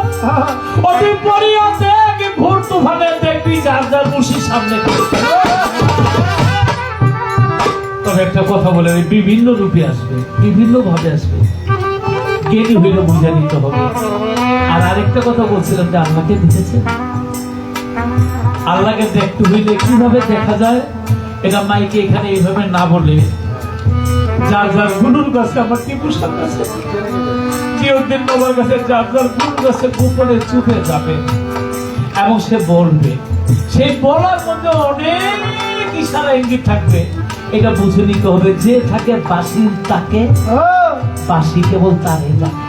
অতি পরিয়া দেখ ঘোর তুফানে দেখবি যার যার মুশি সামনে। তবে একটা কথা বলে, বিভিন্ন রূপে আসবে, বিভিন্ন ভাবে আসবে, জ্ঞানী হইলে বুঝে নিতে হবে। আর আরেকটা কথা বলছিলাম যে আল্লাহকে দেখেছে, আল্লাহকে দেখতে হইলে কিভাবে দেখা যায়, এটা মাইকে এখানে এইভাবে না বলে যার যার গুরুর কাছে, আমার টিপুর সামনে আছে জিয়ুদ্দিন বাবার কাছে, যার যার গুরুর কাছে গোপনে চুপে যাবে এবং সে বলবে, সেই বলার মধ্যে অনেক ইশারা ইঙ্গিত থাকবে। এটা বুঝে নিতে হবে, যে থাকে বাঁশির তাকে, বাঁশি কেবল তারে জানে।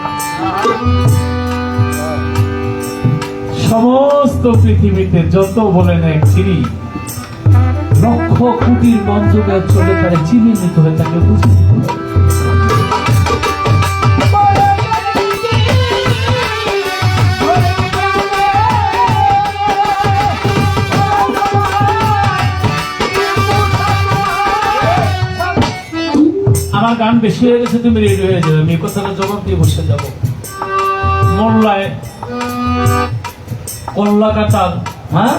সমস্ত পৃথিবীতে যত বলেন এক চিনি, লক্ষ কোটির মঞ্চকে চলে তারা চিনি নিতে হবে, তাকে বুঝে নিতে হবে। আমার গান বেশি হয়ে গেছে, তুমি রেডি হয়ে যাবে, আমি কথাটা জবাব দিয়ে বসে যাবো। মোল্লায় কল্লা কাটার, হ্যাঁ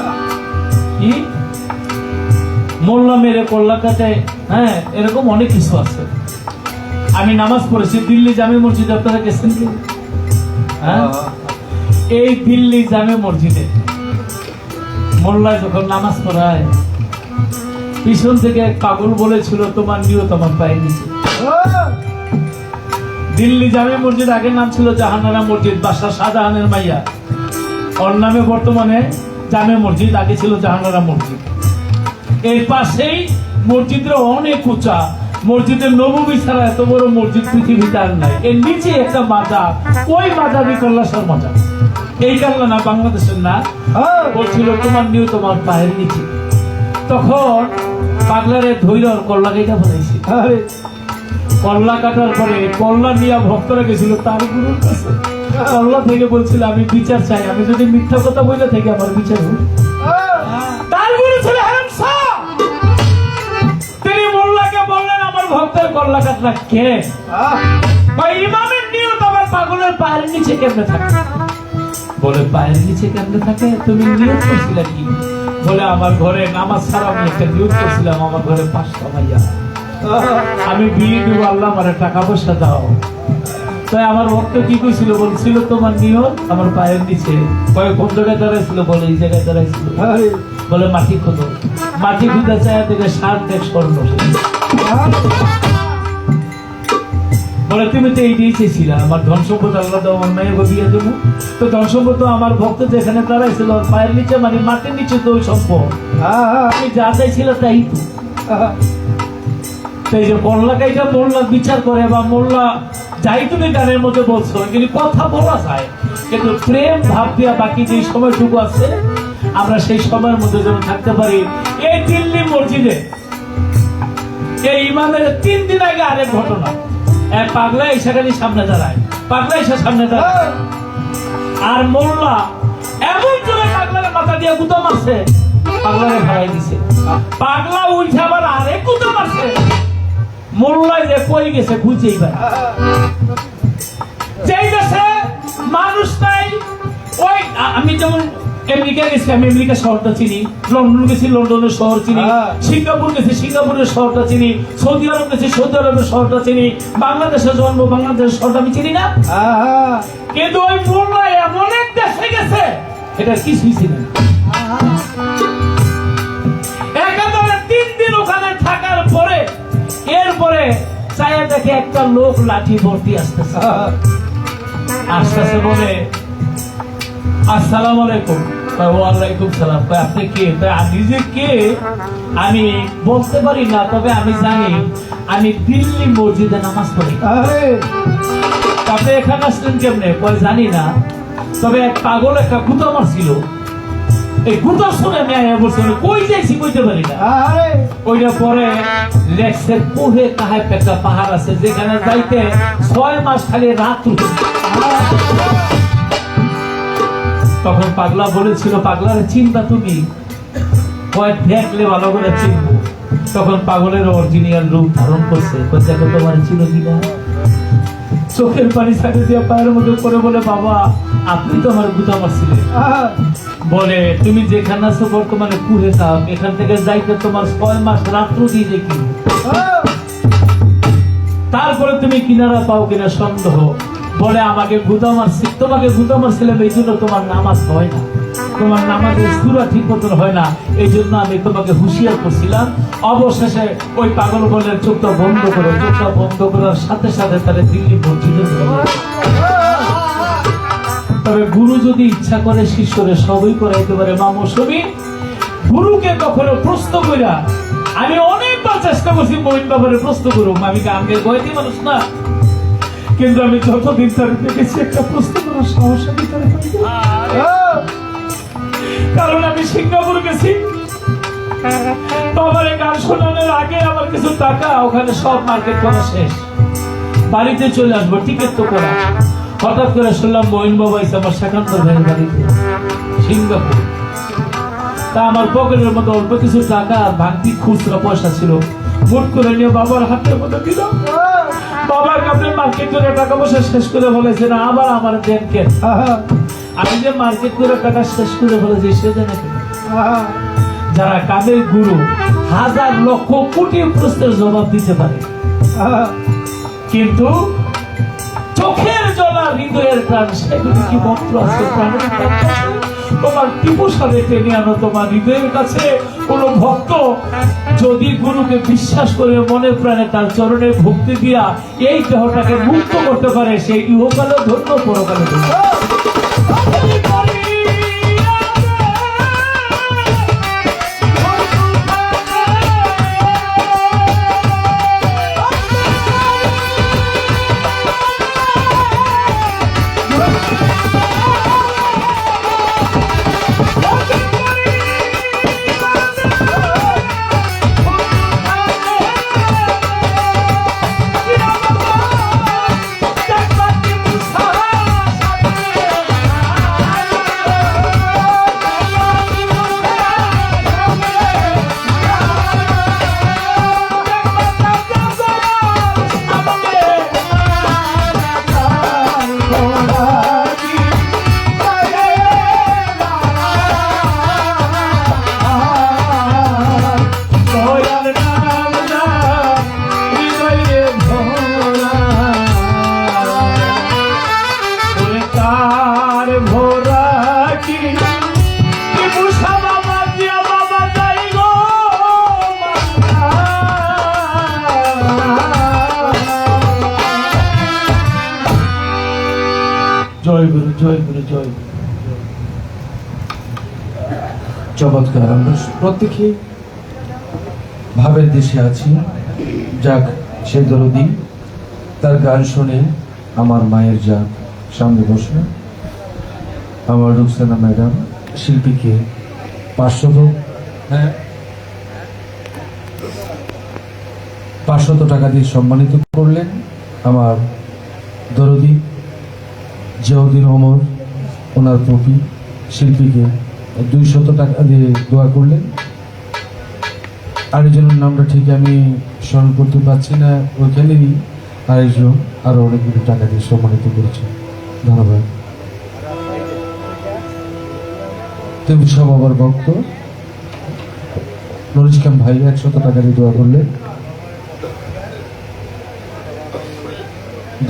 কি মোল্লা মেরে কল্লা কাটায়, হ্যাঁ এরকম অনেক কিছু আছে। আমি নামাজ পড়েছি দিল্লি জামে মসজিদে, আপনারা গেছেন কি? হ্যাঁ, এই দিল্লি জামে মসজিদে মোল্লায় যখন নামাজ পড়ায়, পিছন থেকে এক পাগল বলেছিল তোমার নিয়ত আমার পায়ে নিচে। দিল্লি জামে মসজিদ আগের নাম ছিল জাহানারা মসজিদ, বাদশা শাহজাহানের মাইয়া, ওর নামে বর্তমানে জামে মসজিদ, আগে ছিল জাহানারা মসজিদ। এর পাশেই মসজিদের অনেক উঁচা, মসজিদের নববী ছাড়া এত বড় মসজিদ পৃথিবীতে আর নাই। এর নিচে একটা মাজার, ওই মাজারই কল্লাসর মাজার, এই কাল্লা না বাংলাদেশের না, বলছিল তোমার নিউ তোমার পায়ের নিচে। তখন পাগলারে ধৈর্য কল্লা কেটা বানাইছে, কল্লা কাটার পরে কল্লা নিয়ে ভক্তরা গেছিল তার গুরুর কাছে, কল্লা থেকে বলছিল আমি বিচার চাই, আমি যদি মিথ্যা কথা বলে থেকে আমার বিচার হোক। তার গুরু ছিল হেমসা, তিনি মোল্লাকে বললেন আমার ভক্তের কল্লা কাটলা কে? ইমামের নিয়ত আমার পাগলের পায়ের নিচে কেমনে থাকে? বলে পায়ের নিচে কেমনে থাকে? তুমি নিয়ত করছিলে কি? বলে আমার ঘরে নামাজ ছাড়া আমি একটা নিয়ত করছিলাম, আমার ঘরে 5টা ভাইয়া, আমি বিয়ে দিব, আল্লাহ আমার টাকা পয়সা দাও। তাই আমার ভক্ত কি কইছিল, বলছিল তোমার নিয়ত আমার পায়ের নিচে। কয়েক কোন জায়গায় দাঁড়াইছিল? বলে এই জায়গায় দাঁড়াইছিল। বলে মাটি খোঁজো, মাটি খুঁজে চায় থেকে 7 দেখ স্বর্ণ। বলে তুমি তো এইটাই চেয়েছিলে আমার ধন সম্পদ আল্লাহ দাও অন্যায় দিয়ে দেবো। তো ধন সম্পদ তো আমার ভক্ত যেখানে দাঁড়াইছিল ওর পায়ের নিচে মানে মাটির নিচে তো ওই সম্পদ আমি যা চাইছিল তাই তো। এই যে মোল্লাকাইটা মোল্লা বিচার করে বা মোল্লা যাই তুমি গানের মধ্যে বলছো কিন্তু কথা বলা যায়, কিন্তু প্রেম ভাব দিয়া বাকি যে সময়টুকু আছে আমরা সেই সময়ের মধ্যে যেন থাকতে পারি। এই দিল্লি মসজিদে এই ইমামের 3 দিন আগে আরেক ঘটনা, এক পাগলা এসে খালি সামনে দাঁড়ায়, পাগলা এসে সামনে দাঁড়ায় আর মোল্লা এমন জোরে পাগলার মাথা দিয়ে গুঁতো মারছে, পাগলারে ভাড়াই দিছে। পাগলা উঠে আবার আরেক গুঁতো মারছে, মোল্লায় যে কই গেছে খুঁজেই পায়, যেই দেশে মানুষ নাই। ওই আমি যেমন আমেরিকা গেছি, আমি আমেরিকা শহরটা চিনি, লন্ডন গেছি লন্ডনের শহর চিনি, সিঙ্গাপুর গেছি সিঙ্গাপুরের শহরটা চিনি, সৌদি আরব গেছি সৌদি আরবের শহরটা চিনি, বাংলাদেশে জন্ম বাংলাদেশের শহরটা আমি চিনি না। কিন্তু ওই মোল্লা এমন এক দেশে গেছে এটা কিছুই চিনি না। একেবারে 3 দিন ওখানে থাকার পরে এরপরে চাইয়া দেখে একটা লোক লাঠি ভর্তি আসতেছে, আসতেছে বলে আসসালামু আলাইকুম। ওয়ালাইকুম সালাম। আপনি কে? আমি যে কে আমি বলতে পারি না, তবে আমি জানি আমি দিল্লি মসজিদে নামাজ পড়ি। আপনি এখানে আসলেন কেমনে? জানি না, তবে এক পাগল একটা গুঁতো মারছিল, এই গুঁতো শুনে আমি আয়া বলছি কই যাইছি কইতে পারি না। ওইটা পরে লেক্সের পোহে কাহায় একটা পাহাড় আছে যেখানে যাইতে 6 মাস খালি রাত উঠে। তখন পাগলা বলেছিল, পাগলার চিন্তা তুমি দেখলে ভালো করে চিনবো। তখন পাগলের অরিজিনাল রূপ ধারণ করছে, দেখো তোমার ছিল কিনা। চোখের পানি ছাড়িয়ে দিয়ে পায়ের মধ্যে করে বলে বাবা আপনি তো আমার গুঁতো মারছিলেন। বলে তুমি যেখানে আছো বর্তমানে কুহে থাক, এখান থেকে যাইতে তোমার 6 মাস রাত্র দিয়ে দেখি, তারপরে তুমি কিনারা পাও কিনা সন্দেহ। বলে আমাকে গুঁতো মারছি, তোমাকে গুঁতো মারছিলাম এই জন্য তোমার নামাজ হয় না, তোমার নামাজের সূরা ঠিক মতন হয় না, এই জন্য আমি তোমাকে হুঁশিয়ার করছিলাম। অবশেষে ওই পাগল বলে চোখটা বন্ধ করো, চোখটা বন্ধ করার সাথে সাথে তারা দিল্লি মসজিদে। তবে গুরু যদি ইচ্ছা করে শিষ্যরে সবই করাইতে পারে। মা মৌসুমী গুরুকে কখনো প্রশ্ন কইরা আমি অনেকবার চেষ্টা করছি মহিন বাবারে প্রশ্ন করুম, আমি গাঙ্গের গয়তি মানুষ না, কিন্তু আমি যতদিন ধরে দেখেছি একটা প্রশ্ন করার সাহস আমি তারে পাই না। কারণ আমি সিঙ্গাপুর গেছি, বাবারে গান শোনানোর আগে আমার কিছু টাকা ওখানে সব মার্কেট করা শেষ, বাড়িতে চলে আসবো টিকিট তো করা। হঠাৎ করে শুনলাম মহিন বাবা এসে আমার সেখানকার ভাইয়ের বাড়িতে সিঙ্গাপুর। তা আমার পকেটের মধ্যে অল্প কিছু টাকা ভাঙতি খুচরা পয়সা ছিল, ভোট করে নিয়ে বাবার হাতের মধ্যে দিলাম। বাবার কাছে মার্কেট করে টাকা পয়সা শেষ করে বলেছে না আবার আমার দেন কেন। আমি যে মার্কেট করে টাকা শেষ করে বলেছি সে জানে যারা কাদের গুরু হাজার লক্ষ কোটি প্রশ্নের জবাব দিতে পারে, কিন্তু চোখের জলা হৃদয়ের প্রাণ সেগুলি কি মন্ত্র আছে প্রাণের কাছে? তোমার টিপু সাথে টেনে আনো তোমার হৃদয়ের কাছে। কোন ভক্ত যদি গুরুকে বিশ্বাস করে মনে প্রাণে তার চরণে ভক্তি দিয়া এই দেহটাকে মুক্ত করতে পারে, সেই ইহকালে ধন্য পরকালে ধন্য। জয় গুরু, জয় গুরু, জয় গুরু। চমৎকার। আমরা প্রত্যেকে ভাবের দেশে আছি। যাক, সে দরদি তার গান শুনে আমার মায়ের যাক সামনে বসে আমার রুকসানা ম্যাডাম শিল্পীকে 500 টাকা দিয়ে সম্মানিত করলেন। আমার দরদি জিয়াউদ্দিন ওমর ওনার পপি শিল্পীকে 200 টাকা দিয়ে দোয়া করলেন। আরেকজনের নামটা ঠিক আমি স্মরণ করতে পারছি না, ওইখানেরই আরেকজন আরো অনেকগুলো টাকা দিয়ে সম্মানিত করেছে। ধন্যবাদ। তুমি সব আবার ভক্ত নুরুল ইসলাম ভাই 100 টাকা দিয়ে দোয়া করলেন।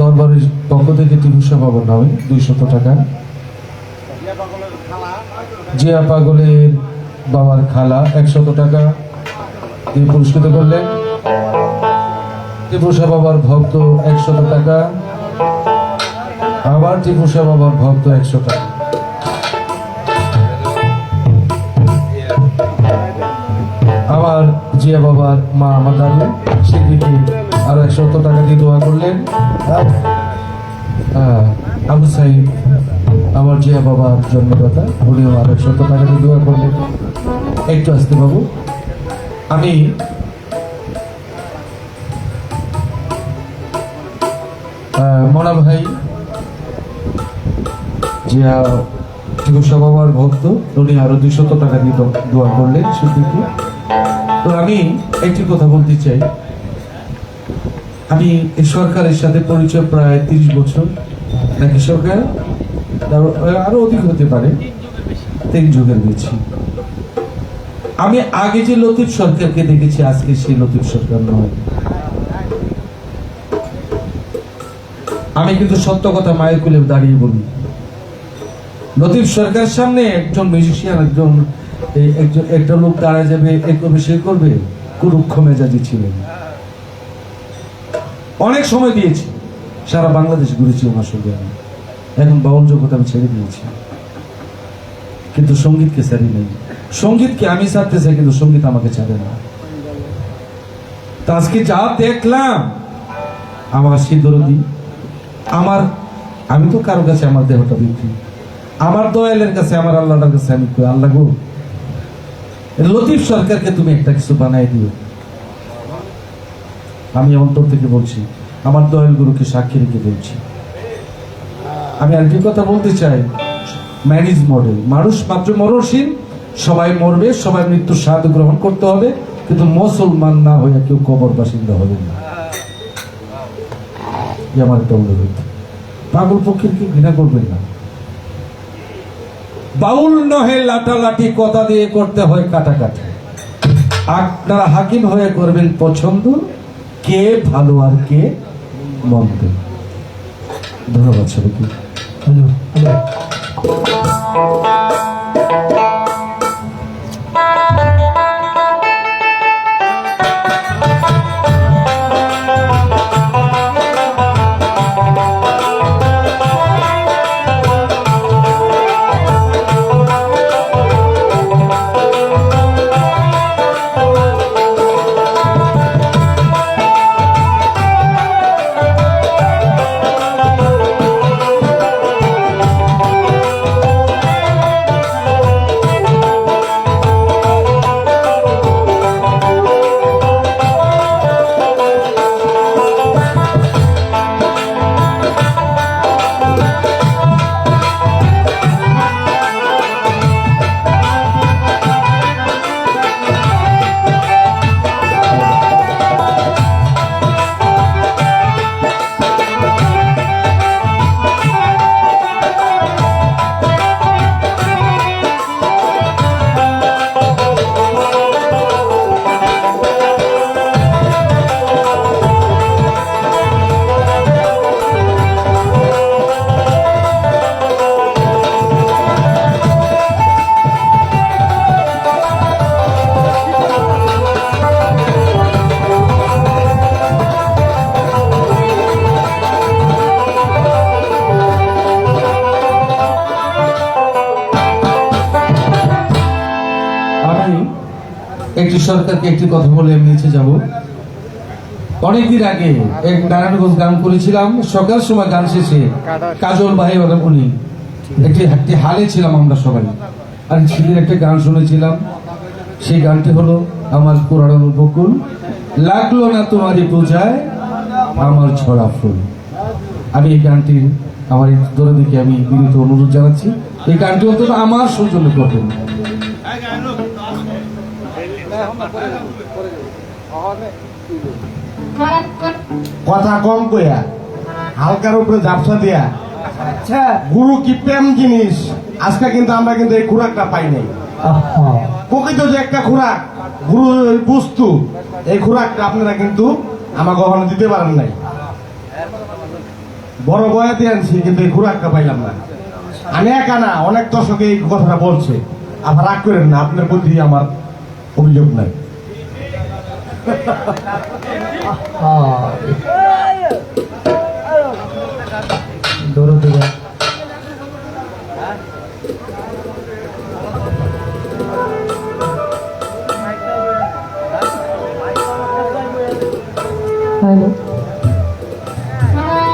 দরবারের পক্ষ থেকে ত্রিভুষা বাবার নামে 200 টাকা। জিয়া পাগলের বাবার খালা 100 টাকা দিয়ে পুরস্কৃত করলেন। ত্রিভুষা বাবার ভক্ত 100 টাকা, আবার ত্রিভুষা বাবার ভক্ত 100 টাকা। আবার জিয়া বাবার মা আমার দাদু সেদিকে আরো 100 টাকা দিয়ে দোয়া করলেন। আবু সাইদ আমার জিয়া বাবার জন্মদাতা, উনিও আরো 100 টাকা দিয়ে দোয়া করলেন। একটু আসতে বাবু, আমি মনা ভাই জিয়া চিকিৎসা বাবার ভক্ত, উনি আরো 200 টাকা দিয়ে দোয়া করলেন শিল্পীকে। তো আমি একটি কথা বলতে চাই, আমি এই সরকারের সাথে পরিচয় প্রায় 30 বছর, নাকি সরকার আরো অধিক হতে পারে, 3 যুগের বেশি। আমি আগে যে লতিফ সরকারকে দেখেছি আজকে সেই লতিফ সরকার নয়। আমি কিন্তু সত্য কথা মায়ের কোলে দাঁড়িয়ে বলি, লতিফ সরকার সামনে একজন মিউজিশিয়ান একটা লোক দাঁড়ায় যাবে, এ করবে সে করবে, কুরুক্ষ মেজাজি ছিলেন। অনেক সময় দিয়েছি, সারা বাংলাদেশ ঘুরেছি ওনার সঙ্গে। আমি এখন বাউল জগৎ আমি ছেড়ে দিয়েছি, কিন্তু সঙ্গীতকে ছাড়ি নেই। সঙ্গীতকে আমি ছাড়তে চাই, কিন্তু সঙ্গীত আমাকে ছাড়ে না। তা আজকে যা দেখলাম, আমার সিদ্ধরদি আমি তো কারো কাছে আমার দেহটা বিক্রি, আমার দয়ালের কাছে, আমার আল্লাহর কাছে আমি আল্লাহ গো, লতিফ সরকারকে তুমি একটা কিছু বানাই দিও। আমি অন্তর থেকে বলছি, আমার দয়াল গুরুকে সাক্ষী রেখে বলছি। আমি আর কি কথা বলতে চাই, ম্যানেজ মডেল, মানুষ মাত্র মরণশীল, সবাই মরবে, সবাই মৃত্যুর স্বাদ গ্রহণ করতে হবে, কিন্তু মুসলমান না হয়ে কেউ কবর বাসিন্দা হবে না। আমার একটা অনুরোধ, পাগল পক্ষের কি ঘৃণা করবেন না। বাউল নহে লাটালাটি, কথা দিয়ে করতে হয় কাটাকাটি। আপনারা হাকিম হয়ে করবেন পছন্দ, কে ভালো আর কে মন্দ। ধন্যবাদ সবাইকে। একটি সরকারকে একটি কথা বলে আমি নিচে যাব। অনেকদিন আগে এক নারায়ণগঞ্জ গান করেছিলাম, সকাল সময় গান শেষে কাজল ভাই উনি একটি হালে ছিলাম আমরা সবাই, আর সেদিন একটা গান শুনেছিলাম। সেই গানটি হলো আমার পুরানো বকুল, লাগলো না তোমারই পূজায় আমার ছড়া ফুল। আমি এই গানটি আমার দরদিকে আমি বিনীত অনুরোধ জানাচ্ছি, এই গানটি অন্তত আমার সৌজন্য করবেন। কথা কম কইয়া হালকার উপরে ঝাপসা দিয়া, আচ্ছা গুরু কি প্রেম জিনিস, আজকে কিন্তু আমরা কিন্তু এই খুরাকটা পাই নাই। প্রকৃত যে একটা খুরাক, গুরু বস্তু, এই খুরাকটা আপনারা কিন্তু আমার কখনো দিতে পারেন নাই। বড় বয়াতে আনছি কিন্তু এই খুরাকটা পাইলাম না। আমি একা না, অনেক দর্শক এই কথাটা বলছে। আবার রাগ করেন না, আপনার প্রতি আমার অভিযোগ নাই। হ্যালো, হ্যাঁ,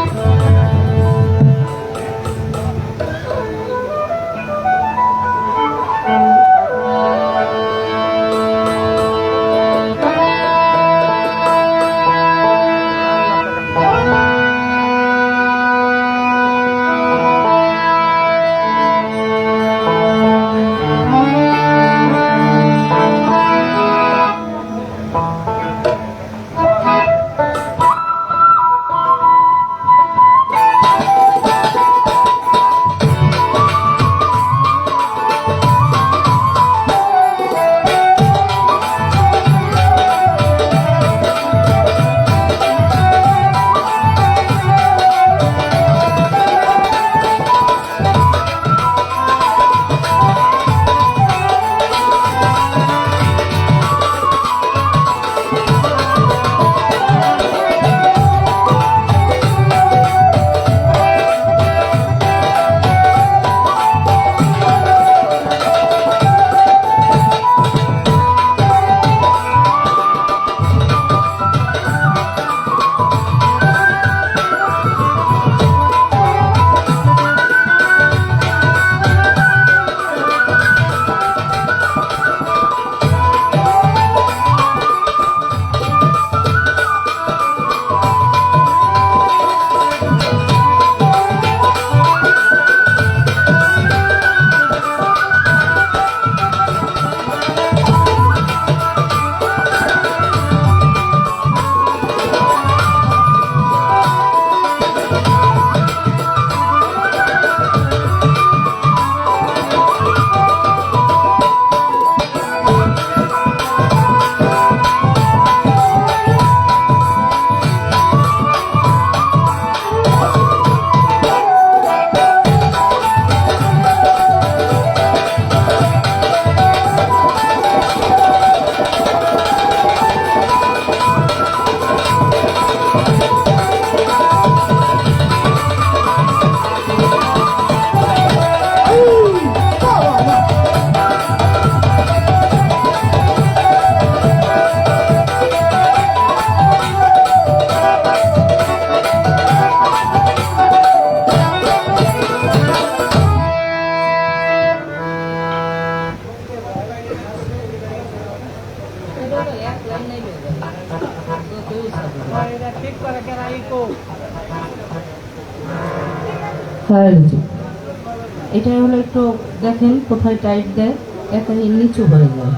এটা হলো একটু দেখেন কোথায় টাইট দেয়, এখানে নিচু হয়ে যায়।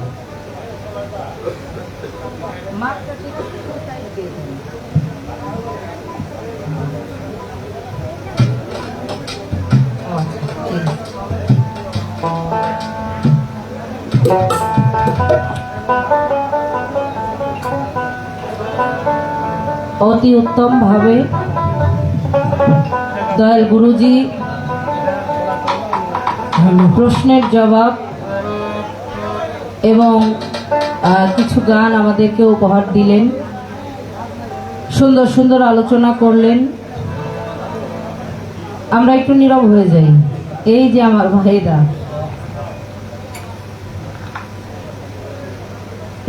মাপটা ঠিক একটু টাইট দিয়ে দেন। আচ্ছা, ঠিক আছে। অতি উত্তম ভাবে দয়াল গুরুজি প্রশ্নের জবাব এবং কিছু গান আমাদেরকে উপহার দিলেন, সুন্দর সুন্দর আলোচনা করলেন। আমরা একটু নীরব হয়ে যাই। এই যে আমার ভাইরা,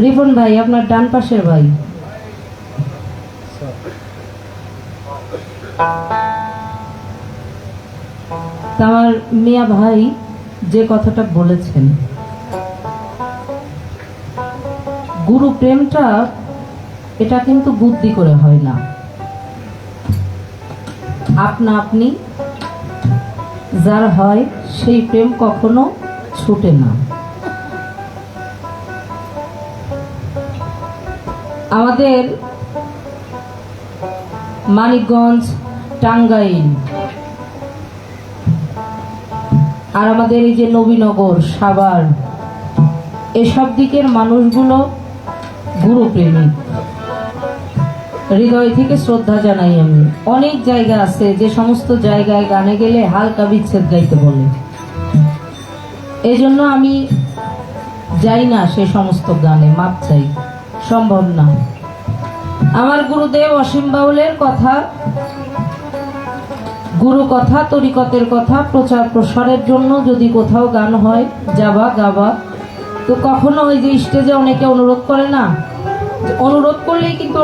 রিপন ভাই, আপনার ডান পাশের ভাই। তা আমার মিয়া ভাই যে কথাটা বলেছেন, গুরু প্রেমটা এটা কিন্তু বুদ্ধি করে হয় না, আপনা আপনি যার হয় সেই প্রেম কখনো ছুটে না। আমাদের মানিকগঞ্জ, টাঙ্গাইল আর আমাদের এই যে নবীনগর, সাভার, এসব দিকের মানুষগুলো গুরুপ্রেমিক। হৃদয় থেকে শ্রদ্ধা জানাই আমি। অনেক জায়গা আছে যে সমস্ত জায়গায় গানে গেলে হালকা বিচ্ছেদ গাইতে বলে, এই জন্য আমি যাই না সে সমস্ত গানে, মাপ চাই, সম্ভব না। আমার গুরুদেব অসীম বাউলের কথা, গুরু কথা, তরিকতের কথা প্রচার প্রসারের জন্য যদি কোথাও গান হয়, যাবা গাবা, তো কখনো ওই যে স্টেজে অনেকে অনুরোধ করে না, অনুরোধ করলেই কিন্তু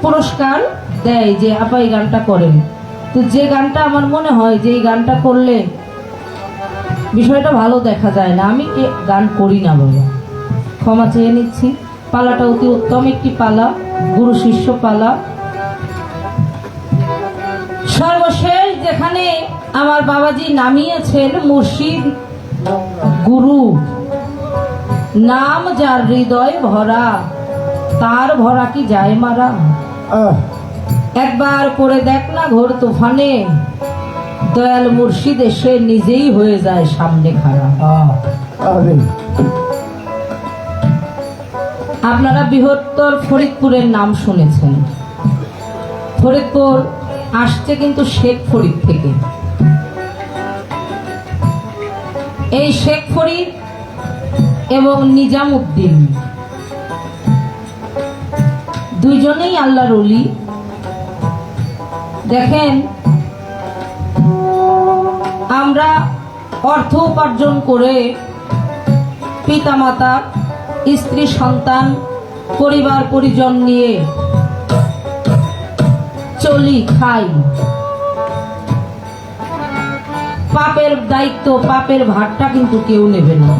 পুরস্কার দেয় যে আপা এই গানটা করেন। তো যে গানটা আমার মনে হয় যে এই গানটা করলে বিষয়টা ভালো দেখা যায় না, আমি গান করি না বাবা, ক্ষমা চেয়ে নিচ্ছি। পালাটা অতি উত্তম একটি পালা, গুরু শিষ্য পালা। সর্বশেষ যেখানে আমার বাবাজি নামিয়েছেন মুর্শিদ গুরু, নাম যার হৃদয় ভরা, তার ভরা কি যায় মারা। একবার করে দেখ না ঘোর তুফানে, দয়াল মুর্শিদ এসে নিজেই হয়ে যায় সামনে খাড়া। আপনারা বৃহত্তর ফরিদপুরের নাম শুনেছেন। ফরিদপুর আসছে কিন্তু শেখ ফরিদ থেকে। এই শেখ ফরিদ এবং নিজামউদ্দিন দুইজনেই আল্লাহর ওলি। দেখেন, আমরা অর্থ উপার্জন করে পিতামাতা, স্ত্রী, সন্তান, পরিবার পরিজন নিয়ে চলি, খাই। পাপের দায়িত্ব, পাপের ভারটা কিন্তু কেউ নেবে না।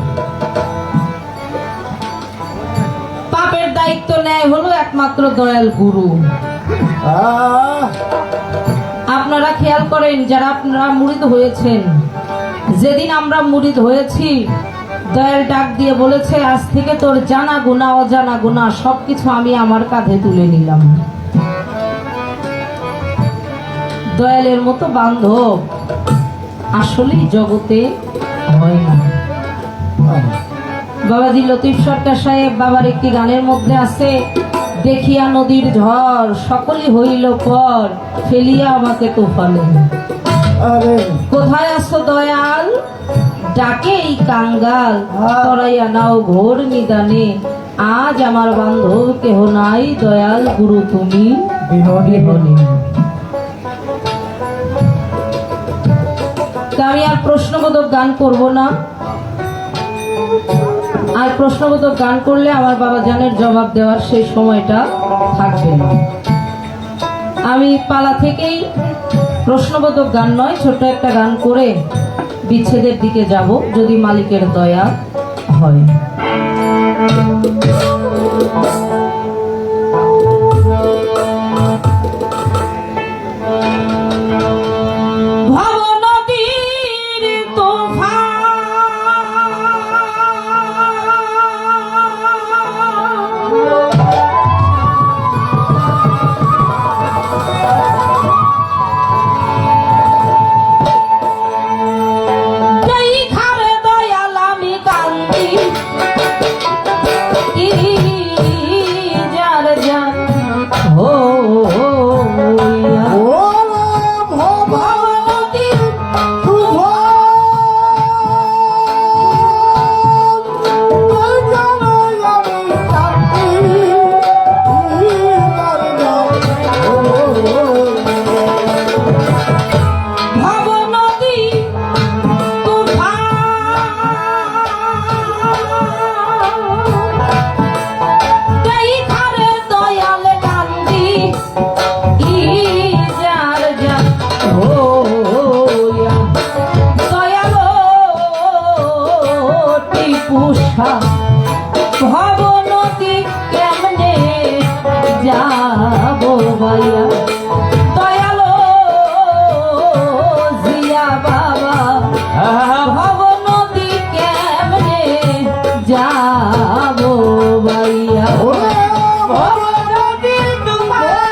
পাপের দায়িত্ব নেয় হলো একমাত্র দয়াল গুরু। আপনারা খেয়াল করেন, যারা আপনারা মুরিদ হয়েছেন, যেদিন আমরা মুরিদ হয়েছি, দয়াল ডাক দিয়ে বলেছে, আজ থেকে তোর জানা গুনাহ, অজানা গুনাহ সবকিছু আমি আমার কাঁধে তুলে নিলাম। দয়ালের মতো বান্ধব আসলেই জগতে হয় না। বাবাজি লতিফ সরকার সাহেব বাবার একটি গানের মধ্যে আছে, দেখিয়া নদীর ঝড় সকলই হইল পর, ফেলিয়া আমাকে তুফানে। কোথায় আছো দয়াল, ডাকে এই কাঙ্গাল, করাইয়া নাও ঘোর নিদানে। আজ আমার বান্ধব কেহ নাই, দয়াল গুরু তুমি বিহনে। আমি আর প্রশ্নবোধক গান করব না, আর প্রশ্নবোধক গান করলে আমার বাবা জানের জবাব দেওয়ার সেই সময়টা থাকবে না। আমি পালা থেকেই প্রশ্নবোধক গান নয়, ছোট একটা গান করে বিচ্ছেদের দিকে যাব, যদি মালিকের দয়া হয়। কথা ভব নদী কেমনে যাব ভাইয়া দয়ালো জিয়া বাবা ভব নদী কেমনে যাব ভাইয়া ভব নদী তোমার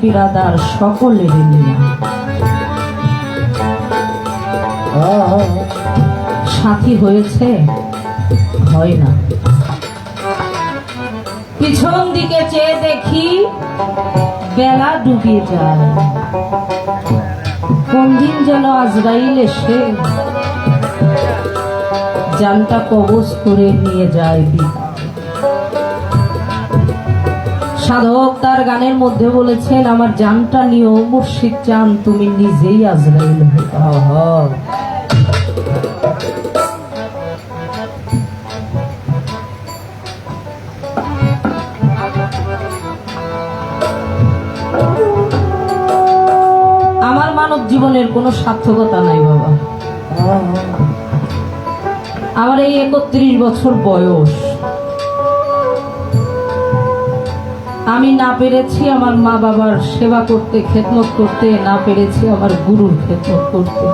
বিরাদার সকলের নিয়ে সাথী হয়েছে, হয় না। পিছন দিকে চেয়ে দেখি বেলা ডুবে যায়, কোন দিন যেন আজরাইল এসে জানটা কবজ করে নিয়ে যায়। সাধক তার গানের মধ্যে বলেছেন, আমার জানটা নিও মুর্শিদ চান, তুমি নিজেই আজরাইল। আমার মানব জীবনের কোনো সার্থকতা নাই বাবা। আমার এই 31 বছর বয়স, আমি না পেরেছি আমার মা বাবার সেবা করতে, খেদমত করতে, না পেরেছি আমার গুরুর খেদমত করতে।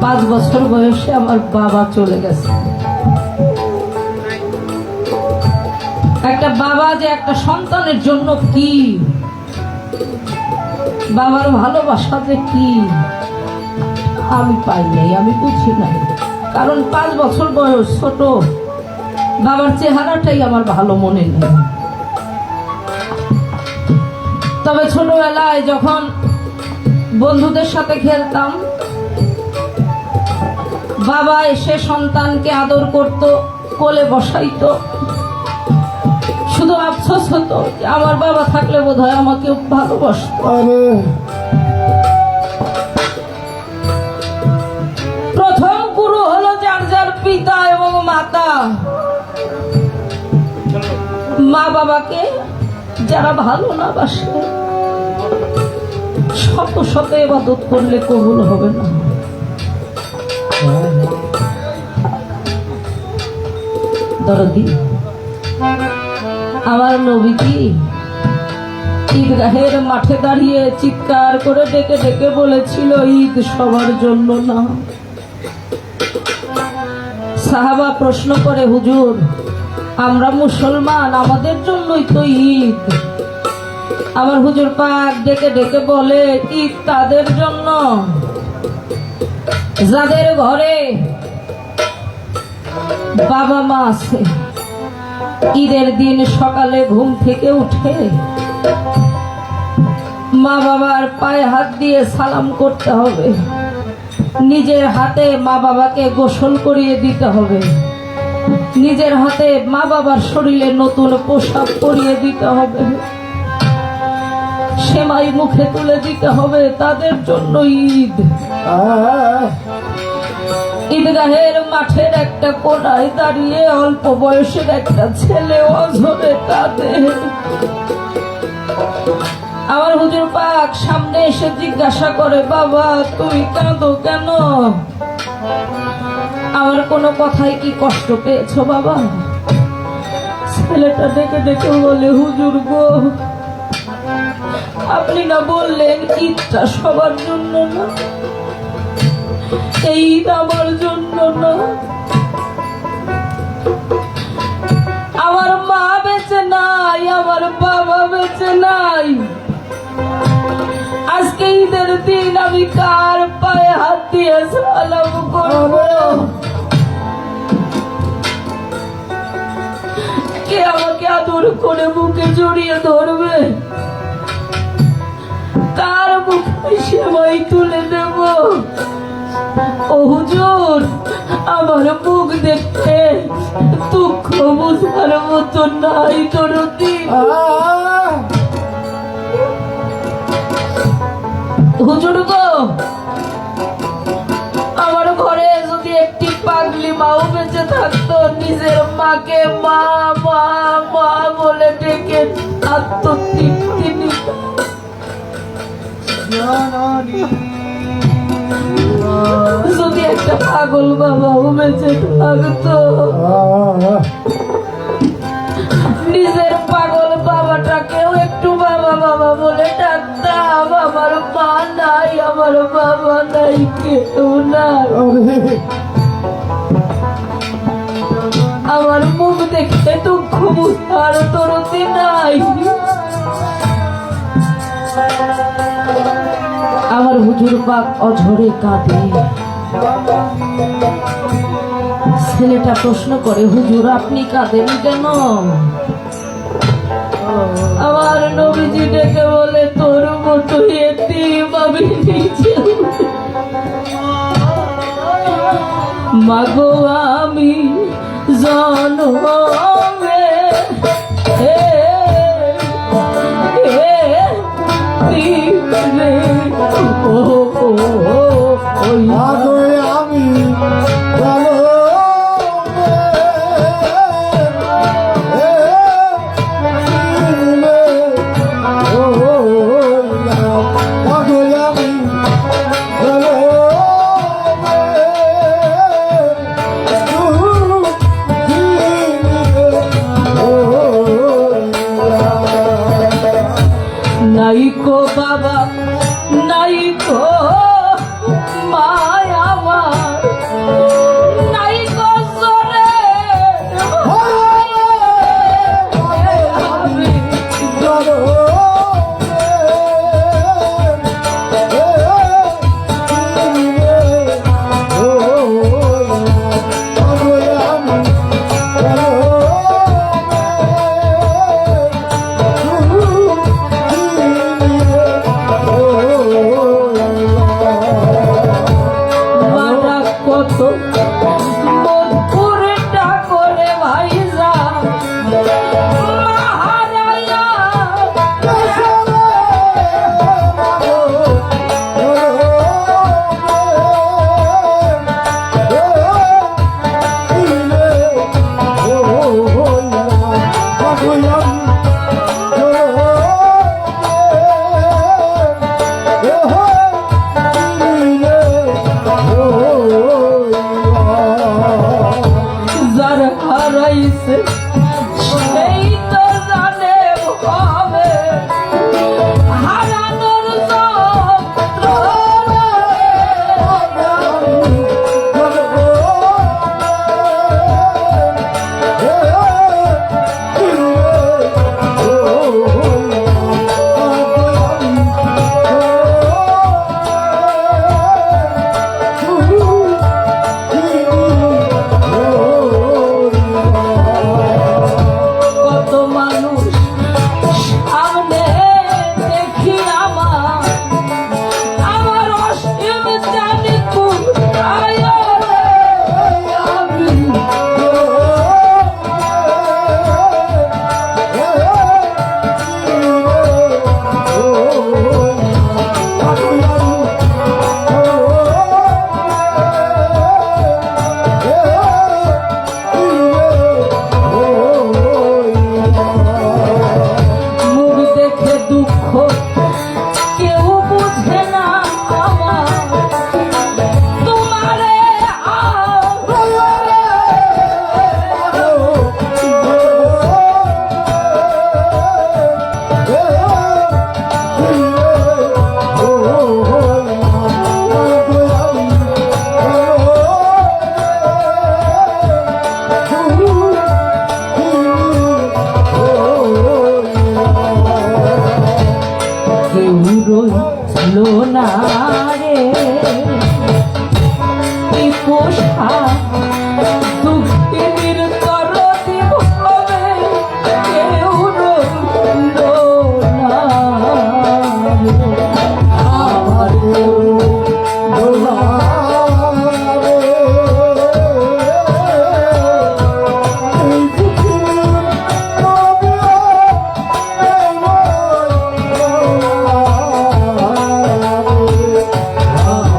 পাঁচ বছর বয়সে আমার বাবা চলে গেছে। একটা বাবা যে একটা সন্তানের জন্য কি, বাবার ভালোবাসা যে কি আমি পাই নাই, আমি বুঝি নাই। কারণ 5 বছর বয়স, ছোট, বাবার চেহারাটাই আমার ভালো মনে নেই। তবে ছোটবেলায় যখন বন্ধুদের সাথে খেলতাম, বাবা এসে সন্তানকে আদর করত, কোলে বসাইতো। শুধু আফসোস হতো যে আমার বাবা থাকলে বোধহয় আমাকে ভালোবাসত। প্রথম গুরু হলো যার যার পিতা এবং মাতা। মা বাবাকে যারা ভালো না বাসে, শত শত ইবাদত করলে কবুল হবে না। দরদি আমার নবীজি ঈদগাহের মাঠে দাঁড়িয়ে চিৎকার করে ডেকে ডেকে বলেছিল, ঈদ সবার জন্য না। সাহাবা প্রশ্ন করে, হুজুর আমরা মুসলমান, আমাদের জন্যই তো ঈদ। আমার হুজুর পাক ডেকে ডেকে বলে, ঈদ তাদের জন্য যাদের ঘরে বাবা মা আছে। ঈদের দিন সকালে ঘুম থেকে উঠে মা বাবার পায়ে হাত দিয়ে সালাম করতে হবে, নিজের হাতে মা বাবাকে গোসল করিয়ে দিতে হবে, নিজের হাতে মা বাবার শরীরে নতুন পোশাক পরিয়ে দিতে হবে, সেমাই মুখে তুলে দিতে হবে। তাদের জন্য ঈদ। ঈদগাহের মাঠের একটা কোনায় দাঁড়িয়ে অল্প বয়সের একটা ছেলে অঝরে কাঁদে। আমার হুজুর পাক সামনে এসে জিজ্ঞাসা করে, বাবা তুমি কাঁদো কেন? আমার কোনো কথায় কি কষ্ট পেয়েছো বাবা? ছেলেটা ডেকে ডেকে বলে, হুজুর গো, আপনি না বললেন ঈদটা সবার জন্য না? এই ঈদ আমার জন্য না। আমার মা বেঁচে নাই, আমার বাবা বেঁচে নাই। আজকে ঈদের দিন আমি কার পায়ে হাত দিয়ে সালাম করব? কে আমাকে আদর করে বুকে জড়িয়ে ধরবে? কার মুখে সেমাই তুলে দেব? ও হুজুর, আমার মুখ দেখতে দুঃখ বুঝার মতো নাই দরদি। হুজুর গো, আমার ঘরে যদি একটি পাগলি মাও বেঁচে থাকতো, নিজের মাকে মা মা মা বলে ডেকে আত্মতৃপ্তি নিত। যদি একটা পাগল বাবাও বেঁচে থাকতো, নিজের পাগল বাবাটাকেও একটু বাবা বাবা বলে ডাকতাম। আমার মা নাই, আমার বাবা নাই, কেউ নাই। ক্ষমতার তরতে নাই। আমার হুজুর পাক অঝরে কাঁদে। ছেলেটা প্রশ্ন করে, হুজুর আপনি কাঁদেন কেন? আমার নবীজি ডেকে বলে, তোর মতো এতিম আমি নিজে। মাগো আমি জনমে আমি নাইকো বাবা নাইকো মায়া আমার, নাইকো জরে আমি মারা কত মধুরটা করে ভাইজা মাহারায়া যার হারাইছে সেই তো জানে হবে হারানোর কত মানুষ সামনে দেখি আমার, আমার অসীম জানি কোথায় আমি মুখ দেখে দুঃখ কেউ বুঝে না আমার, তোমারে কেউ রইল না রে কি পোষা দুঃখিনীর করতি ভবে, কেউ রইল না রে আমার Oh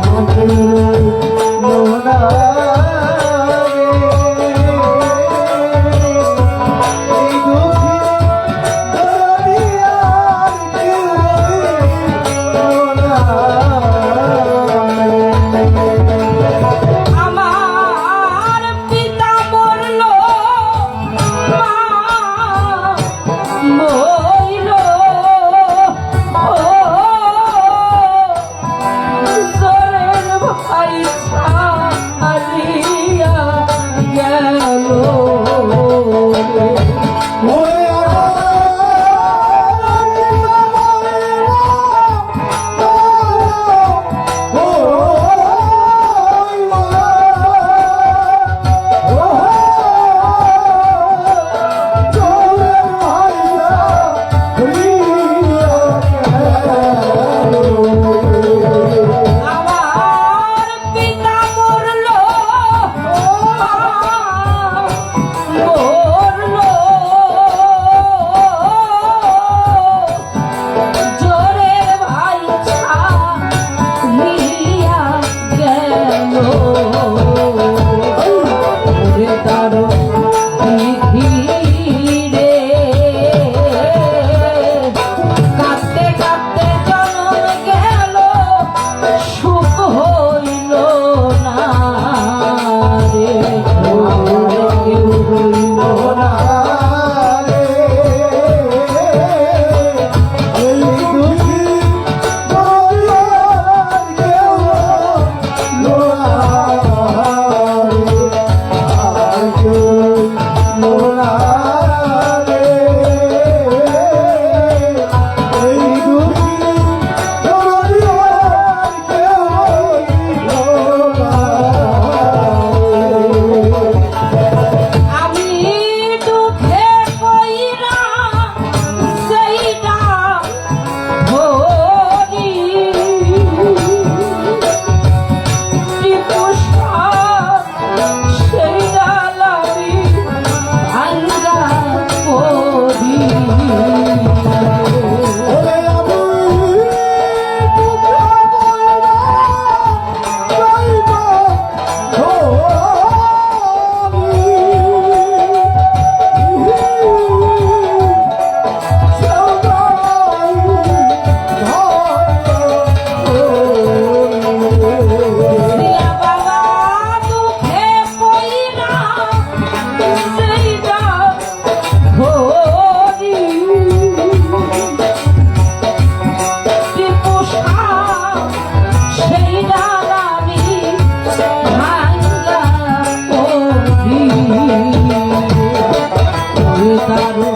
রে